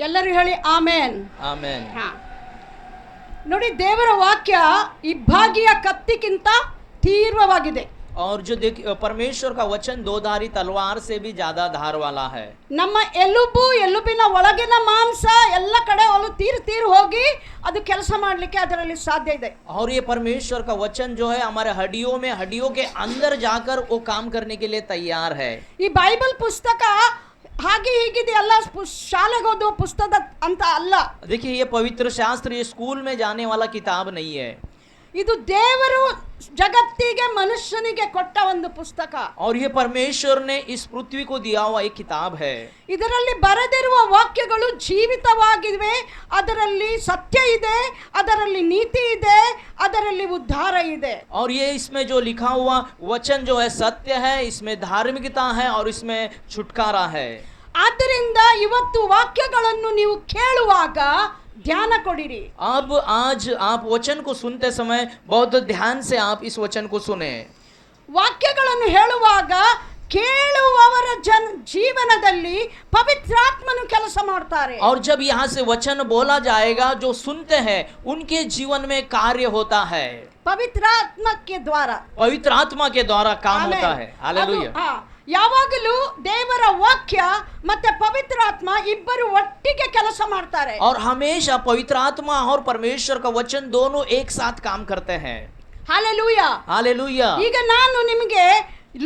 ಎಲ್ಲರೂ ಹೇಳಿ ಆಮೇನ್. ಆಮೇನ್. ನೋಡಿ, ದೇವರ ವಾಕ್ಯ ಇಬ್ಬಾಗಿಯ ಕತ್ತಿಗಿಂತ ತೀವ್ರವಾಗಿದೆ. और जो देखिए परमेश्वर का वचन दोधारी तलवार से भी ज्यादा धार वाला है. ನಮ್ಮ ಎಲುಬಿನ ಒಳಗಿನ ಮಾಂಸ ಎಲ್ಲ ಕಡೆ ತೀರು ಹೋಗಿ ಅದು ಕೆಲಸ ಮಾಡಲಿಕ್ಕೆ ಅದರಲ್ಲಿ ಸಾಧ್ಯ ಇದೆ. और ये परमेश्वर का वचन जो है हमारे हड्डियों के अंदर जाकर वो काम करने के लिए तैयार है. ಈ ಬೈಬಲ್ ಪುಸ್ತಕ ಹಾಗೆ ಹೀಗಿದೆ ಅಲ್ಲ, ಶಾಲೆಗೆ ಓದುವ ಪುಸ್ತಕ ಅಂತ ಅಲ್ಲ. देखिए ये पवित्र शास्त्र ये स्कूल में जाने वाला किताब नहीं है. ಇದು ದೇವರು ಜಗತ್ತಿಗೆ ಮನುಷ್ಯನಿಗೆ ಕೊಟ್ಟ ಒಂದು ಪುಸ್ತಕ. और ये परमेश्वर ने इस पृथ्वी को दिया हुआ एक किताब है. ಇದರಲ್ಲಿ ಬರೆದಿರುವ ವಾಕ್ಯಗಳು ಜೀವಿತವಾಗಿವೆ, ಅದರಲ್ಲಿ ಸತ್ಯ ಇದೆ, ಅದರಲ್ಲಿ ನೀತಿ ಇದೆ, ಅದರಲ್ಲಿ ಉದ್ಧಾರ ಇದೆ. और ये इसमें जो लिखा हुआ वचन जो है सत्य है, इसमें धार्मिकता है और इसमें छुटकारा है. ಆದ್ದರಿಂದ ಇವತ್ತು ವಾಕ್ಯಗಳನ್ನು ನೀವು ಕೇಳುವಾಗ ध्यान ಕೊಡಿರಿ. अब आज आप वचन को सुनते समय बहुत ध्यान से आप इस वचन को सुने. ವಾಕ್ಯಗಳನ್ನು ಹೇಳುವಾಗ ಕೇಳುವವರ ಜೀವನದಲ್ಲಿ ಪವಿತ್ರಾತ್ಮನು ಕೆಲಸ ಮಾಡ್ತಾರೆ. और जब यहाँ से वचन बोला जाएगा जो सुनते हैं उनके जीवन में कार्य होता है. पवित्र आत्मा के द्वारा काम होता है. हालेलुया. ಯಾವಾಗಲೂ ದೇವರ ವಾಕ್ಯ ಮತ್ತೆ ಪವಿತ್ರ ಆತ್ಮ ಇಬ್ಬರು ಒಟ್ಟಿಗೆ ಕೆಲಸ ಮಾಡ್ತಾರೆ. और हमेशा पवित्र आत्मा और परमेश्वर का वचन दोनों एक साथ काम करते हैं. हालेलुया. हालेलुया. ಈಗ ನಾನು ನಿಮಗೆ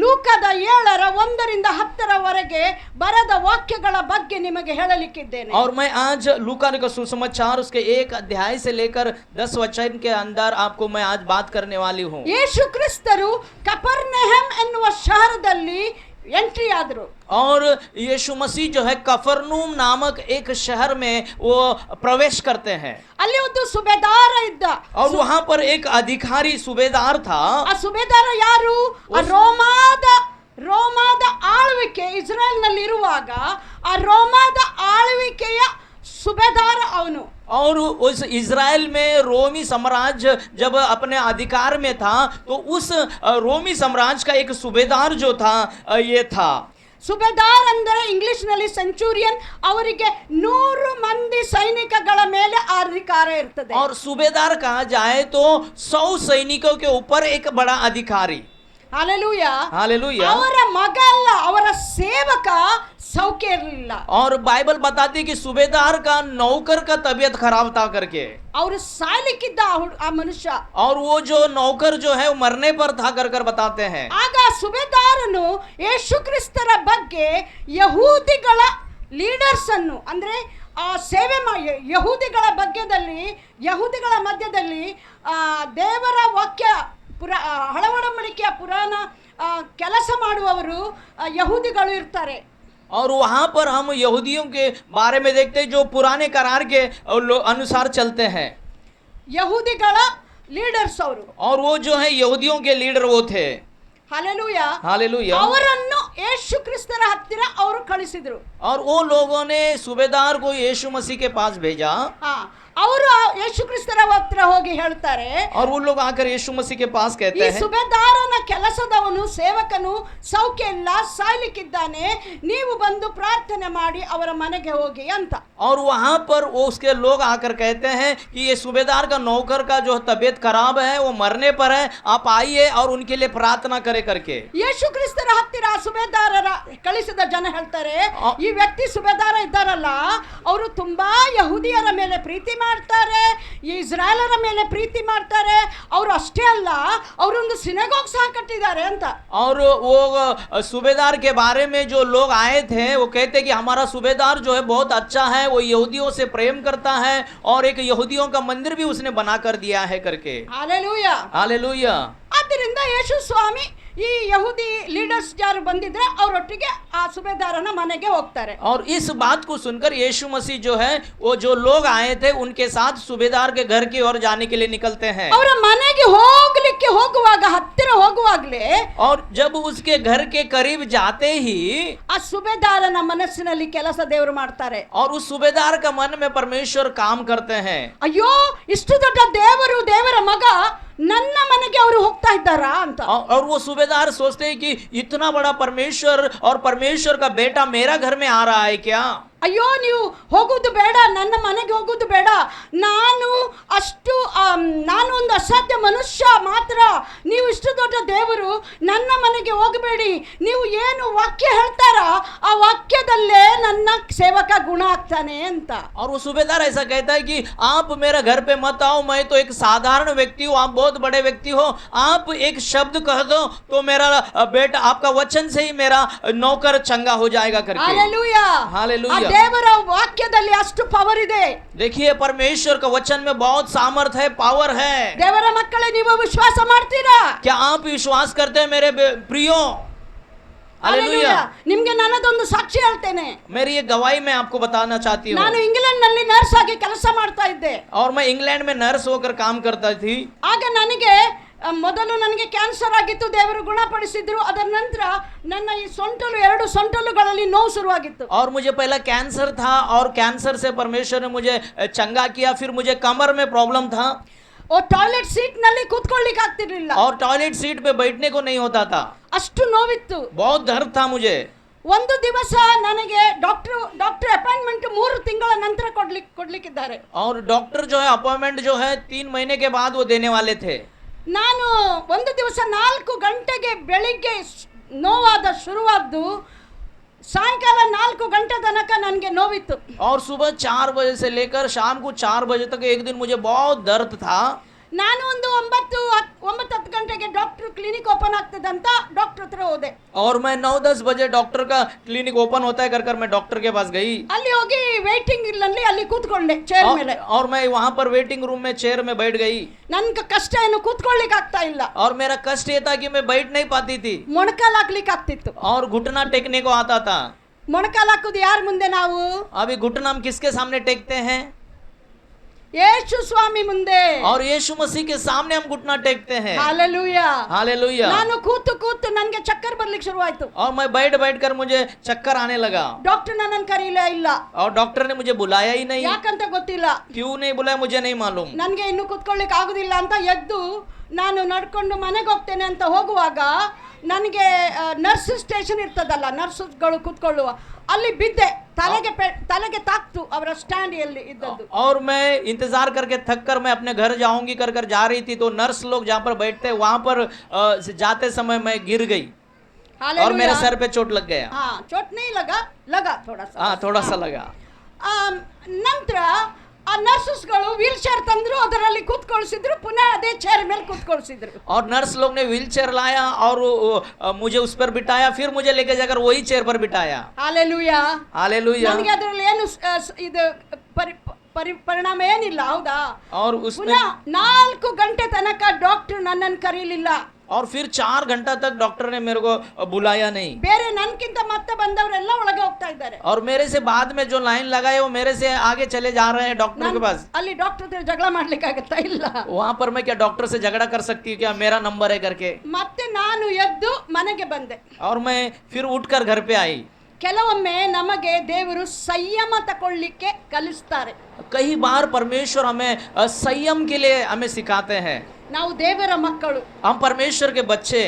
ಲೂಕದ 7:1-10 ಬರೆದ ವಾಕ್ಯಗಳ ಬಗ್ಗೆ ನಿಮಗೆ ಹೇಳಲಿಕ್ಕಿದ್ದೇನೆ. और मैं आज लूका का सुसमाचार उसके 1 अध्याय से लेकर 10 वचन के अंदर आपको मैं आज बात करने वाली हूँ. ಯೇಸು ಕ್ರಿಸ್ತರು ಕಪರ್ನಹಮ್ ಎನ್ನುವ ಶಹರದಲ್ಲಿ ಎಂಟ್ರಿ ಆದರು. और यीशु मसीह जो है कफरनूम नामक एक शहर में वो प्रवेश करते हैं. ಅಲ್ಲಿ ಒಂದು ಸುಬೇದಾರ ಇದ್ದ. और वहां पर एक अधिकारी सुबेदार था. ಆ ಸುಬೇದಾರ ಯಾರು? ರೋಮಾದ ಆಳ್ವಿಕೆ ಇಸ್ರೇಲ್ ನಲ್ಲಿ ಇರುವಾಗ ಆ ರೋಮಾದ ಆಳ್ವಿಕೆಯ ಸುಬೇದಾರ ಅವನು. और उस इज़राइल में रोमी साम्राज्य जब अपने अधिकार में था तो उस रोमी साम्राज्य का एक सूबेदार जो था ये था. ಸುಬೇದಾರ್ ಅಂದರೆ ಇಂಗ್ಲಿಷ್ ನಲ್ಲಿ ಸೆಂಚುರಿಯನ್. ಅವರಿಗೆ 100 ಮಂದಿ ಸೈನಿಕಗಳ ಮೇಲೆ ಅಧಿಕಾರ ಇರ್ತದೆ. और सूबेदार कहा जाए तो 100 सैनिकों के ऊपर एक बड़ा अधिकारी. हालेलुया. हालेलुया. ಅವರ ಮಗ ಅಲ್ಲ, ಅವರ ಸೇವಕ ಸೌಖ್ಯ ಇರಲಿಲ್ಲ. और बाइबल बताती है कि सूबेदार का नौकर का तबीयत खराब था करके. ಅವರು ಸಾಯಲಿಕ್ಕಿದ್ದ ಆ ಮನುಷ್ಯ. और वो जो नौकर जो है वो मरने पर था कर बताते हैं. ಆಗ ಸುಬೇದಾರನು ಯೇಸು ಕ್ರಿಸ್ತರ ಬಗ್ಗೆ ಯಹೂದಿಗಳ ಲೀಡರ್ಸ್ ಅನ್ನು ಅಂದ್ರೆ ಆ ಸೇವೆ ಯಹೂದಿಗಳ ಮಧ್ಯದಲ್ಲಿ ದೇವರ ವಾಕ್ಯ ಹಳ ಒಡಂಬಡಿಕೆಯ ಪುರಾಣ ಕೆಲಸ ಮಾಡುವವರು ಯಹೂದಿಗಳು ಇರ್ತಾರೆ. और वहां पर हम यहूदियों के बारे में देखते हैं जो पुराने करार के अनुसार चलते हैं. ಯಹೂದಿಗಳ ಲೀಡರ್ಸ್ ಅವರು. और वो जो है यहूदियों के लीडर वो थे. हालेलुया. हालेलुया. ಅವರನ್ನು ಯೇಸು ಕ್ರಿಸ್ತರ ಹತ್ತಿರ ಅವರು ಕಳಿಸಿದರು. और वो लोगों ने सूबेदार को यीशु मसीह के पास भेजा. ಅವರು ಯೇಸು ಕ್ರಿಸ್ತರ ಹತ್ತಿರ ಹೋಗಿ ಹೇಳ್ತಾರೆ. और वो लोग आकर यीशु मसीह के पास कहते हैं, ಈ ಸುಬೇದಾರನ ಕೆಲಸದವನು ಸೇವಕನು ಸೌಖ್ಯ ಇಲ್ಲ, ಸಾಯಲಿಕ್ಕಿದ್ದಾನೆ, ನೀವು ಬಂದು ಪ್ರಾರ್ಥನೆ ಮಾಡಿ ಅವರ ಮನೆಗೆ ಹೋಗಿ ಅಂತ. और वहां पर वो उसके लोग आकर कहते हैं कि ये सूबेदार का नौकर का जो तबीयत खराब है वो मरने पर है, आप आइए और उनके लिए प्रार्थना करे करके. ಯೇಸು ಕ್ರಿಸ್ತರ ಹತ್ತಿರ ಸುಬೇದಾರರ ಕಳಿಸಿದ ಜನ ಹೇಳ್ತಾರೆ, ಈ ವ್ಯಕ್ತಿ ಸುಬೇದಾರ ಇದ್ದಾರಲ್ಲ ಅವರು ತುಂಬಾ ಯಹೂದಿಯರ ಮೇಲೆ ಪ್ರೀತಿ ಮಾಡ್ತಾರೆ, ಇಸ್ರಾಯೇಲರ ಮೇಲೆ ಪ್ರೀತಿ ಮಾಡ್ತಾರೆ, ಅವರು ಅಷ್ಟೇ ಅಲ್ಲ ಅವರೊಂದು ಸಿನಗೋಗ್ ಸಹ ಕಟ್ಟಿದ್ದಾರೆ ಅಂತ. और वो सूबेदार के बारे में जो लोग आए थे वो कहते कि हमारा सूबेदार जो है बहुत अच्छा है, वो यहूदियों से प्रेम करता है और एक यहूदियों का मंदिर भी उसने बना कर दिया है करके. हालेलुया. हालेलुया. ಆದ್ದರಿಂದ ಯೇಸು ಸ್ವಾಮಿ ಈ ಯಹೂದಿ ಲೀಡರ್ಸ್ ಯಾರು ಬಂದಿದ್ರೆ ಅವರೊಟ್ಟಿಗೆ ಆ ಸುಬೇದಾರನ ಮನೆಗೆ ಹೋಗ್ತಾರೆ. और इस बात को सुनकर यीशु मसीह जो है वो जो लोग आए थे उनके साथ सूबेदार के घर की ओर जाने के लिए निकलते हैं. ಅವರ ಮನೆಗೆ ಹೋಗುವಾಗ ಹತ್ತಿರ ಹೋಗುವಾಗಲೇ और जब उसके घर के करीब जाते ही ಆ ಸುಬೇದಾರನ ಮನಸ್ಸಿನಲ್ಲಿ ಕೆಲಸ ದೇವರು ಮಾಡ್ತಾರೆ. और उस सूबेदार का मन में परमेश्वर काम करते हैं. ಅಯ್ಯೋ, ಇಷ್ಟು ದೊಡ್ಡ ದೇವರ ಮಗ ನನ್ನ ಮನೆಗೆ ಅವರು ಹೋಗ್ತಾ ಇದ್ದಾರಾ ಅಂತ. और वो सूबेदार सोचते हैं कि इतना बड़ा परमेश्वर और परमेश्वर का बेटा मेरा घर में आ रहा है क्या? ಅಯ್ಯೋ ನೀವು ಹೋಗುದು ಬೇಡ, ನನ್ನ ಮನೆಗೆ ಹೋಗುದು ಬೇಡ, ನಾನು ನಾನು ಒಂದು ಅಸಾಧ್ಯ ಮನುಷ್ಯ ಮಾತ್ರ, ನೀವು ಇಷ್ಟು ದೊಡ್ಡ ದೇವರು, ನನ್ನ ಮನೆಗೆ ಹೋಗಬೇಡಿ, ನೀವು ಏನು ವಾಕ್ಯ ಹೇಳ್ತಾರ ಆ ವಾಕ್ಯದಲ್ಲೇ ನನ್ನ ಸೇವಕ ಗುಣ ಆಗ್ತಾನೆ ಅಂತ. और वो सूबेदार ऐसा कहता है कि आप मेरा घर पे मत आओ, मैं तो एक साधारण व्यक्ति हूँ, आप बहुत बड़े व्यक्ति हो, आप एक शब्द कह दो तो मेरा बेटा आपका वचन से ही मेरा नौकर चंगा हो जाएगा करके. Hallelujah, hallelujah. ದೇವರ ವಾಕ್ಯದಲ್ಲಿ ಅಷ್ಟು ಪವರ್ ಇದೆ. देखिए परमेश्वर का वचन में बहुत सामर्थ है, पावर है. ದೇವರ ಮಕ್ಕಳೇ, ನೀವು ವಿಶ್ವಾಸ ಮಾಡ್ತೀರಾ? क्या आप विश्वास करते हैं मेरे प्रियो? हालेलुया. ನಿಮ್ಗೆ ನನ್ನದೊಂದು ಸಾಕ್ಷಿ ಹೇಳ್ತೇನೆ. मेरी ये गवाही मैं आपको बताना चाहती हूँ. ನಾನು ಇಂಗ್ಲೆಂಡ್ ನಲ್ಲಿ ನರ್ಸ್ ಆಗಿ ಕೆಲಸ ಮಾಡ್ತಾ ಇದ್ದೆ. और मैं इंग्लैंड में नर्स होकर काम करता थी. ಆಗ ನನಗೆ ಮೊದಲು ನನಗೆ ಕ್ಯಾನ್ಸರ್ ಆಗಿತ್ತು, ದೇವರು ಗುಣಪಡಿಸಿದ್ರು. ಅದರ ನಂತರ ನನ್ನ ಈ ಎರಡು ಸೊಂಟಲುಗಳಲ್ಲಿ ನೋವು ಶುರುವಾಗಿತ್ತು. और मुझे पहला कैंसर था और कैंसर से परमेश्वर ने मुझे चंगा किया. फिर मुझे कमर में प्रॉब्लम था ಟಾಯ್ಲೆಟ್ ಸೀಟ್ ನಲ್ಲಿ ಕೂತ್ಕೊಳ್ಳಿಕ್ಕೆ ಆಗ್ತಿರ್ಲಿಲ್ಲ. और टॉयलेट सीट पे बैठने को नहीं होता था. ಅಷ್ಟು ನೋವಿತ್ತು. बहुत दर्द था मुझे. ಒಂದು ದಿವಸ ನನಗೆ ಡಾಕ್ಟರ್ ಅಪಾಯಿಂಟ್ಮೆಂಟ್ 3 ತಿಂಗಳ ನಂತರ ಕೊಡ್ಲಿಕ್ಕಿದ್ದಾರೆ. और डॉक्टर जो है अपॉइंटमेंट जो है 3 महीने के बाद वो देने वाले थे. ನಾನು ಒಂದು ದಿವಸ 4 ಗಂಟೆಗೆ ಬೆಳಿಗ್ಗೆ ನೋವಾದ ಶುರುವಾದ್ದು, ಸಾಯಂಕಾಲ 4 ಗಂಟೆ ತನಕ ನನಗೆ ನೋವಿತ್ತು. और सुबह 4 बजे से लेकर शाम को 4 बजे तक एक दिन मुझे बहुत दर्द था. ನಾನು ಒಂದು 9-10 ಗಂಟೆಗೆ ಡಾಕ್ಟರ್ ಕ್ಲಿನಿಕ್ ಓಪನ್ ಆಗ್ತದೆ ಅಂತ ಡಾಕ್ಟರ್ ಹತ್ರ ಹೋದೆ. और मैं 9-10 बजे डॉक्टर का क्लिनिक ओपन होता है कर मैं डॉक्टर के पास गई. ಅಲ್ಲಿ ಹೋಗಿ ವೇಟಿಂಗ್ ನಲ್ಲಿ ಅಲ್ಲಿ ಕೂತ್ಕೊಂಡೆ ಚೇರ್ ಮೇಲೆ. और मैं वहां पर वेटिंग रूम में चेयर में बैठ गई. ನನ್ಗೆ ಕಷ್ಟ ಏನು ಕೂತ್ಕೊಳ್ಳಿಕ್ಕೆ ಆಗ್ತಾ ಇಲ್ಲ. और मेरा कष्ट ये था कि मैं बैठ नहीं पाती थी ಮೊಣಕಾಲು ಹಾಕ್ಲಿಕ್ಕೆ ಆಗ್ತಿತ್ತು. और घुटना टेकने को आता था. ಮೊಣಕಾಲು ಹಾಕುದು ಯಾರ ಮುಂದೆ? ನಾವು अभी घुटना हम किसके सामने टेकते हैं? ಯೇಸು ಸ್ವಾಮಿ ಮುಂದೆ. और यीशु मसीह के सामने हम घुटना टेकते हैं. Hallelujah, hallelujah. ನಾನು ಕೂತು ನನಗೆ ಚಕ್ಕರ್ ಬರ್ಲಿಕ್ಕೆ ಶುರುವಾಯ್ತು. और मैं बैठ कर मुझे चक्कर आने लगा. ಡಾಕ್ಟರ್ ನನ್ನನ್ನು ಕರೀಲೇ ಇಲ್ಲ. और डॉक्टर ने मुझे बुलाया ही नहीं. ಯಾಕಂತ ಗೊತ್ತಿಲ್ಲ. क्यों नहीं बुलाया मुझे नहीं मालूम. ನನಗೆ ಇನ್ನು ಕೂತ್ಕೊಳ್ಳಿಕ್ಕೆ ಆಗುದಿಲ್ಲ ಅಂತ ಎದ್ದು ನಾನು ನಡ್ಕೊಂಡು ಮನೆಗೆ ಹೋಗ್ತೇನೆ ಅಂತ ಹೋಗುವಾಗ ನನಗೆ ನರ್ಸ್ ಸ್ಟೇಷನ್ ಇರ್ತದಲ್ಲ, ನರ್ಸ್ಗಳು ಕೂತ್ಕೊಳ್ಳುವ, ಅಲ್ಲಿ ಬಿದ್ದೆ. ತಲೆಗೆ ತಾಕ್ತು ಅವರ ಸ್ಟ್ಯಾಂಡ್ ಎಲ್ಲಿ ಇದ್ದದ್ದು. और मैं इंतजार करके थक कर मैं अपने घर जाऊंगी कर जा रही थी, तो नर्स लोग जहाँ पर बैठते वहां पर जाते समय मैं गिर गई और मेरे सर पे चोट लग गया. हाँ, चोट नहीं लगा थोड़ा सा. हाँ, थोड़ा सा लगा. ನಂತರ ಆ ನರ್ಸಸ್ಗಳು ವೀಲ್ ಚೇರ್ ತಂದ್ರು, ಅದರಲ್ಲಿ ಕೂತ್ಕೊಳ್ಸಿದ್ರು, ಪುನಃ ಅದೇ ಚೇರ್ ಮೇಲೆ ಕೂತ್ಕೊಳ್ಸಿದ್ರು. और नर्स लोग ने व्हील चेयर लाया और मुझे उस पर बिठाया, फिर मुझे लेके जाकर वही चेयर पर बिठाया. Hallelujah, hallelujah. ನನಗೆ ಅದರಲ್ಲಿ ಏನು ಇದು ಪರಿಣಾಮ ಏನಿಲ್ಲ, ಹೌದಾ? और उसमें 4 ಗಂಟೆ ತನಕ ಡಾಕ್ಟರ್ ನನ್ನನ್ನು ಕರೀಲಿಲ್ಲ. और फिर 4 घंटा तक डॉक्टर ने मेरे को बुलाया नहीं. ಬೇರೆ ನನ್ಕಿಂತ ಮತ್ತೆ ಬಂದವರೆಲ್ಲ ಒಳಗೆ ಹೋಗ್ತಾ ಇದ್ದಾರೆ. और मेरे से बाद में जो लाइन लगाए वो मेरे से आगे चले जा रहे हैं डॉक्टर के पास. ಅಲ್ಲಿ ಡಾಕ್ಟರ್ ಹತ್ರ ಜಗಳ ಮಾಡ್ಲಿಕ್ಕೆ ಆಗುತ್ತಾ ಇಲ್ಲ. वहां पर मैं क्या डॉक्टर से झगड़ा कर सकती हूँ क्या? मेरा नंबर है करके. ಮತ್ತೆ ನಾನು ಎದ್ದು ಮನೆಗೆ ಬಂದೆ. और मैं फिर उठकर घर पे आई. ಕೆಲವೊಮ್ಮೆ ನಮಗೆ ದೇವರು ಸಂಯಮ ತಕೊಳ್ಳಿಕ್ಕೆ ಕಲಿಸ್ತಾರೆ. कई बार परमेश्वर हमें संयम के लिए हमें सिखाते हैं. ನಾವು ದೇವರ ಮಕ್ಕಳು, हम परमेश्वर के बच्चे.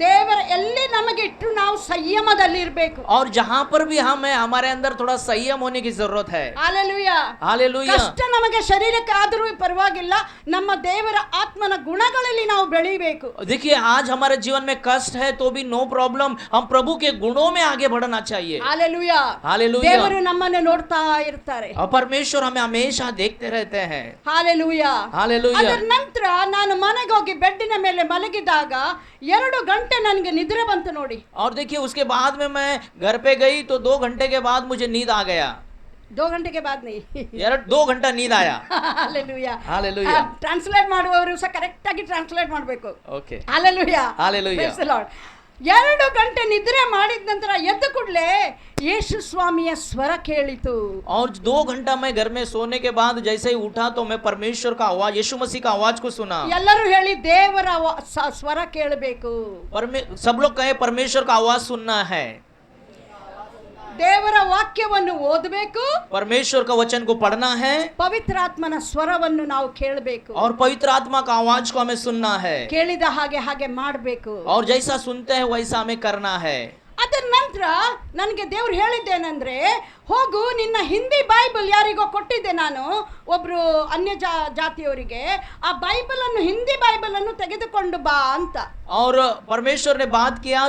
ದೇವರ ಎಲ್ಲಿ ನಮಗೆ ಇಟ್ಟು ನಾವು ಸಂಯಮದಲ್ಲಿ ಇರಬೇಕು. और जहां पर भी हमें हमारे अंदर थोड़ा संयम होने की जरूरत है. Hallelujah, hallelujah. ಕಷ್ಟ ನಮಗೆ ಶರೀರಕ್ಕೆ ಆದರೂ ಪರವಾಗಿಲ್ಲ, ನಮ್ಮ ದೇವರ ಆತ್ಮನ ಗುಣಗಳಲ್ಲಿ ನಾವು ಬೆಳಿಬೇಕು. देखिए आज हमारे जीवन में कष्ट है तो भी नो प्रॉब्लम, हम प्रभु के गुणों में आगे बढ़ना चाहिए. Hallelujah, hallelujah. ದೇವರು ನಮ್ಮನ್ನು ನೋಡ್ತಾ ಇರ್ತಾರೆ. और परमेश्वर हमें हमेशा देखते रहते हैं. ಹಾಲೆಲೂಯಾ. हालेलुया. ಅದರ ನಂತರ ನಾನು ಮನೆಗೆ ಹೋಗಿ ಬೆಡ್ಡಿನ ಮೇಲೆ ಮಲಗಿದಾಗ 2 ಗಂಟೆ ನನಗೆ ನಿದ್ರೆ ಬಂತು ನೋಡಿ. और देखिए उसके बाद में मैं घर पे गई तो 2 घंटे के बाद मुझे नींद आ गया. 2 ಗಂಟೆಗೆ ಬಾದ್ ನೀ 2 घंटा नींद आया. ಹಾಲೆಲೂಯಾ. हालेलुया. ಟ್ರಾನ್ಸ್ಲೇಟ್ ಮಾಡುವವರು ಸಹ ಕರೆಕ್ಟ್ ಆಗಿ ಟ್ರಾನ್ಸ್ಲೇಟ್ ಮಾಡಬೇಕು. Okay. Hallelujah. Hallelujah. Praise the Lord. 2 ಗಂಟೆ ನಿದ್ರೆ ಮಾಡಿದ ನಂತರ ಎದ್ದ ಕೂಡಲೇ ಯೇಸು ಸ್ವಾಮಿಯ ಸ್ವರ ಕೇಳಿತು. और 2 घंटा मैं घर में सोने के बाद जैसे ही उठा तो मैं परमेश्वर का आवाज, यीशु मसीह का आवाज को सुना. ಎಲ್ಲರೂ ಹೇಳಿ ದೇವರ ಸ್ವರ ಕೇಳಬೇಕು. सब लोग कहे परमेश्वर का आवाज सुनना है. ದೇವರ ವಾಕ್ಯವನ್ನು ಓದಬೇಕು, परमेश्वर का वचन को पढ़ना है ಪವಿತ್ರಾತ್ಮನ ಸ್ವರವನ್ನು ನಾವು ಕೇಳಬೇಕು, और पवित्र आत्मा का आवाज को हमें सुनना है ಕೇಳಿದ ಹಾಗೆ ಮಾಡಬೇಕು. और जैसा सुनते हैं वैसा हमें करना है। ಅದರ ನಂತರ ನನಗೆ ದೇವ್ರು ಹೇಳಿದ್ದೇನೆಂದ್ರೆ, ಹೋಗು ನಿನ್ನ ಹಿಂದಿ ಬೈಬಲ್ ಯಾರಿಗೋ ಕೊಟ್ಟಿದ್ದೆ ನಾನು, ಒಬ್ರು ಅನ್ಯ ಜಾತಿಯವರಿಗೆ, ಆ ಬೈಬಲ್ ಅನ್ನು ಹಿಂದಿ ಬೈಬಲ್ ಅನ್ನು ತೆಗೆದುಕೊಂಡು ಬಾ ಅಂತ. और परमेश्वर ने बात किया,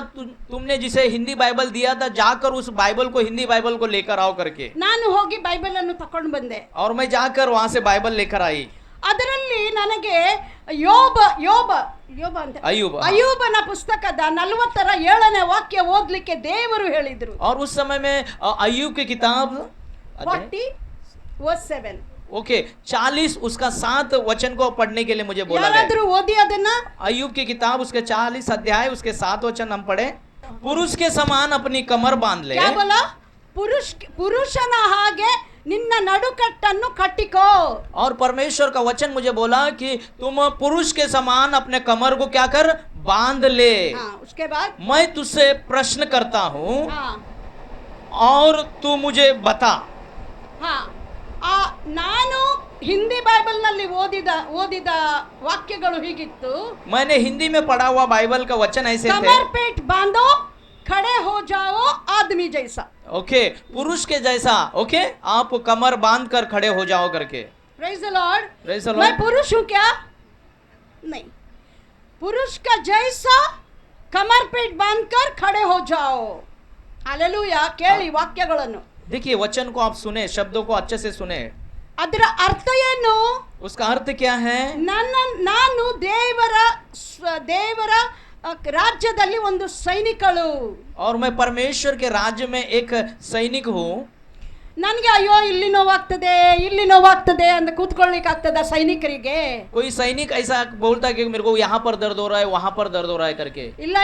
तुमने जिसे हिंदी बाइबल दिया था जाकर उस बाइबल को हिंदी बाइबल को लेकर आओ करके। ನಾನು ಹೋಗಿ ಬೈಬಲ್ ಅನ್ನು ತಕೊಂಡು ಬಂದೆ. और मैं जाकर वहां से बाइबल लेकर आई। ಅದರಲ್ಲಿ ನನಗೆ ಯೋಬ ಅಂತ ಅಯ್ಯೂಬನ ಪುಸ್ತಕದ 47ನೇ ವಾಕ್ಯ ಓದ್ಲಿಕ್ಕೆ ದೇವರು ಹೇಳಿದ್ರು. और उस समय में अय्यूब की किताब 40:7 ओके 40 उसका 7 वचन को पढ़ने के लिए मुझे बोला गया। ಯಾರಾದ್ರೂ ಓದಿ ಅದನ್ನ? अय्यूब की किताब उसके 40 अध्याय उसके 7 वचन हम पढ़े। पुरुष के समान अपनी कमर बांध ले। क्या बोला? पुरुषನ ಹಾಗೆ ನಿನ್ನ ನಡುಕಟ್ಟನ್ನು ಕಟ್ಟಿಕೋ. और परमेश्वर का वचन मुझे बोला कि तुम पुरुष के समान अपने कमर को क्या कर, बांध ले। उसके बाद मैं तुझसे प्रश्न करता हूँ और तू मुझे बता। ನಾನು ಹಿಂದಿ ಬೈಬಲ್ ನಲ್ಲಿ ಓದಿದ ವಾಕ್ಯಗಳು ಹೀಗಿತ್ತು. मैंने हिंदी में पढ़ा हुआ बाइबल का वचन ऐसे थे। कमर पेट बांधो, खड़े हो जाओ आदमी जैसा। ओके पुरुष के जैसा। ओके आप कमर बांध कर खड़े हो जाओ करके। Praise the Lord. Praise the Lord. मैं पुरुष हूँ क्या? नहीं, पुरुष का जैसा कमर पेट बांध कर खड़े हो जाओ। हालेलुया। ಕೇಳಿ ವಾಕ್ಯಗಳನ್ನು. देखिए वचन को आप सुने, शब्दों को अच्छे से सुने। ಅದರ ಅರ್ಥ ಏನು? उसका अर्थ क्या है? ನಾನು ದೇವರ ರಾಜ್ಯದಲ್ಲಿ ಒಂದು ಸೈನಿಕಳು. और मैं परमेश्वर के राज्य में एक सैनिक हूँ। ನನಗೆ ಅಯ್ಯೋ ಇಲ್ಲಿ ನೋವಾಗ್ತದೆ ಅಂತ ಕೂತ್ಕೊಳ್ಳಿಕ್ಕೆ ಆಗ್ತದ ಸೈನಿಕರಿಗೆ? कोई सैनिक ऐसा बोलता है कि मेरे को यहाँ पर दर्द हो रहा है, वहाँ पर दर्द हो रहा है करके? ಇಲ್ಲ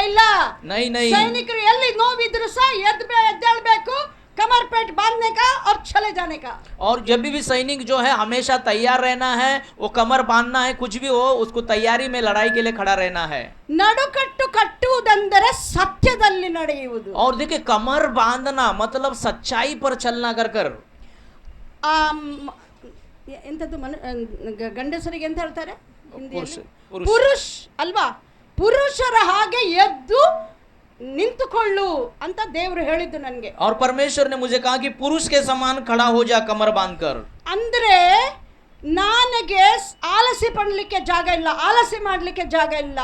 नहीं। ಸೈನಿಕರು ಎಲ್ಲಿ ನೋವಿದ್ರು ಸಹ ಎದ್ದೇಳಬೇಕು, कमर पेट बांधने का और चले जाने का। और जब भी सैनिक जो है हमेशा तैयार रहना है, वो कमर बांधना है, कुछ भी हो उसको तैयारी में लड़ाई के लिए खड़ा रहना है। ನಡುಕಟ್ಟು ಕಟ್ಟುವುದೆಂದರೆ ಸತ್ಯದಲ್ಲಿ ನಡೆಯುವುದು। और देखिए कमर बांधना मतलब सच्चाई पर चलना कर ಎಂತದ್ದು ಗಂಡಸರಿಗೆ ಎಂತ ಹೇಳ್ತಾರೆ ಹಿಂದಿಯಲ್ಲಿ? पुरुष। ಪುರುಷ್ ಅಲ್ವಾ? ಪುರುಷರ ಹಾಗೆ ಎದ್ದು ನಿಂತುಕೊಳ್ಳು ಅಂತ ದೇವರು ಹೇಳಿದ್ದು ನನಗೆ. और परमेश्वर ने मुझे कहा कि पुरुष के समान खड़ा हो जा कमर बांधकर। ಅಂದ್ರೆ ನನಗೆ ಆಲಸ್ಯ ಪಡಲಿಕ್ಕೆ ಜಾಗ ಇಲ್ಲ, ಆಲಸ್ಯ ಮಾಡಲಿಕ್ಕೆ ಜಾಗ ಇಲ್ಲ.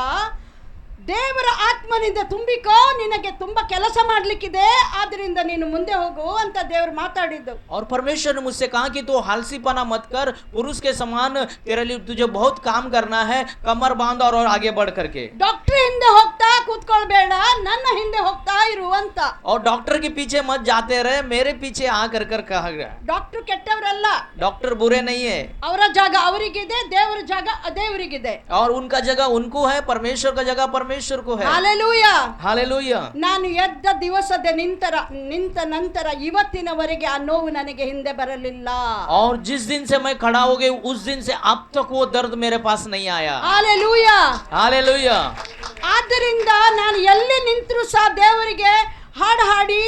ದೇವರ ಆತ್ಮನಿಂದ ತುಂಬಿಕೋ, ನಿನಗೆ ತುಂಬಾ ಕೆಲಸ ಮಾಡ್ಲಿಕ್ಕಿದೆ, ಆದ್ರಿಂದ ನೀನು ಮುಂದೆ ಹೋಗು ಅಂತ ದೇವರು ಮಾತಾಡಿದ್ದು. और परमेश्वर ने मुझसे कहा कि तू आलसीपना मत कर, पुरुष के समान तेरे लिए तुझे बहुत काम करना है, कमर बांध और आगे बढ़ करके। ಡಾಕ್ಟರ್ ಹಿಂದೆ ಹೋಗ್ತಾ ಕೂತ್ಕೊಳ್ಬೇಡ, ನನ್ನ ಹಿಂದೆ ಹೋಗ್ತಾ ಇರು ಅಂತ. और डॉक्टर के पीछे मत जाते रहे, मेरे पीछे आ कर कहा गया। ಡಾಕ್ಟರ್ ಕೆಟ್ಟವರಲ್ಲ, डॉक्टर बुरे नहीं है। ಅವರ ಜಾಗ ಅವರಿಗಿದೆ, ದೇವರ ಜಾಗ ದೇವರಿಗಿದೆ. और उनका जगह उनको है, परमेश्वर का जगह परमेश्वर को है। हालेलुया। हालेलुया। ನಾನು ಎದ್ದ ದಿವಸದ ನಿಂತ ನಂತರ ಇವತ್ತಿನವರೆಗೆ ಆ ನೋವು ನನಗೆ ಹಿಂದೆ ಬರಲಿಲ್ಲ. और जिस दिन से मैं खड़ा हो गई उस दिन से अब तक वो दर्द मेरे पास नहीं आया। हालेलुया। हालेलुया। ಆದ್ದರಿಂದ ನಾನು ಎಲ್ಲಿ ನಿಂತರೂ ಸಹ ದೇವರಿಗೆ ಹಾಡು ಹಾಡಿ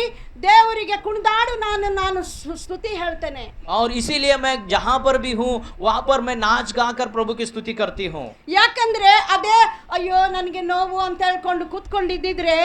ದೇವರಿಗೆ ಕುಣಿದಾಡು ನಾನು ಸ್ತುತಿ ಹೇಳ್ತೇನೆ. और इसीलिए मैं जहां पर भी हूँ वहां पर मैं नाच गाकर प्रभु की स्तुति करती हूँ। ಯಾಕಂದ್ರೆ ಅದೇ ಅಯ್ಯೋ ನನಗೆ ನೋವು ಅಂತ ಹೇಳ್ಕೊಂಡು ಕೂತ್ಕೊಂಡಿದ್ದಿದ್ರೆ